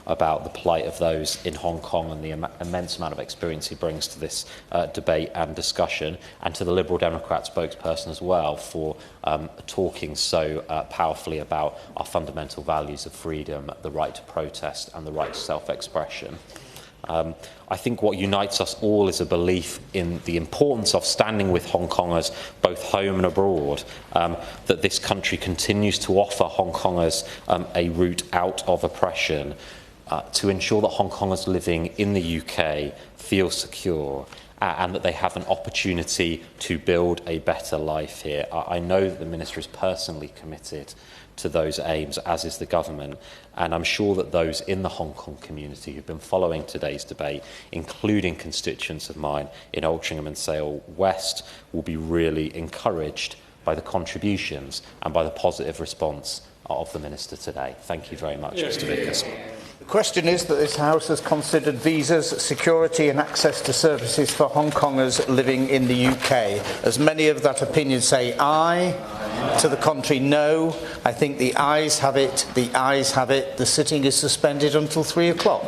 about the plight of those in Hong Kong and the immense amount of experience he brings to this debate and discussion, and to the Liberal Democrat spokesperson as well for talking so powerfully about our fundamental values of freedom, the right to protest and the right to self-expression. I think what unites us all is a belief in the importance of standing with Hong Kongers, both home and abroad, that this country continues to offer Hong Kongers a route out of oppression, to ensure that Hong Kongers living in the UK feel secure, and that they have an opportunity to build a better life here. I know that the Minister is personally committed to those aims, as is the government, and I'm sure that those in the Hong Kong community who've been following today's debate, including constituents of mine in Altrincham and Sale West, will be really encouraged by the contributions and by the positive response of the Minister today. Thank you very much, Mr. Vickers. The question is that this House has considered visas, security and access to services for Hong Kongers living in the UK. As many of that opinion say aye, to the contrary no. I think the ayes have it, the ayes have it. The sitting is suspended until 3 o'clock.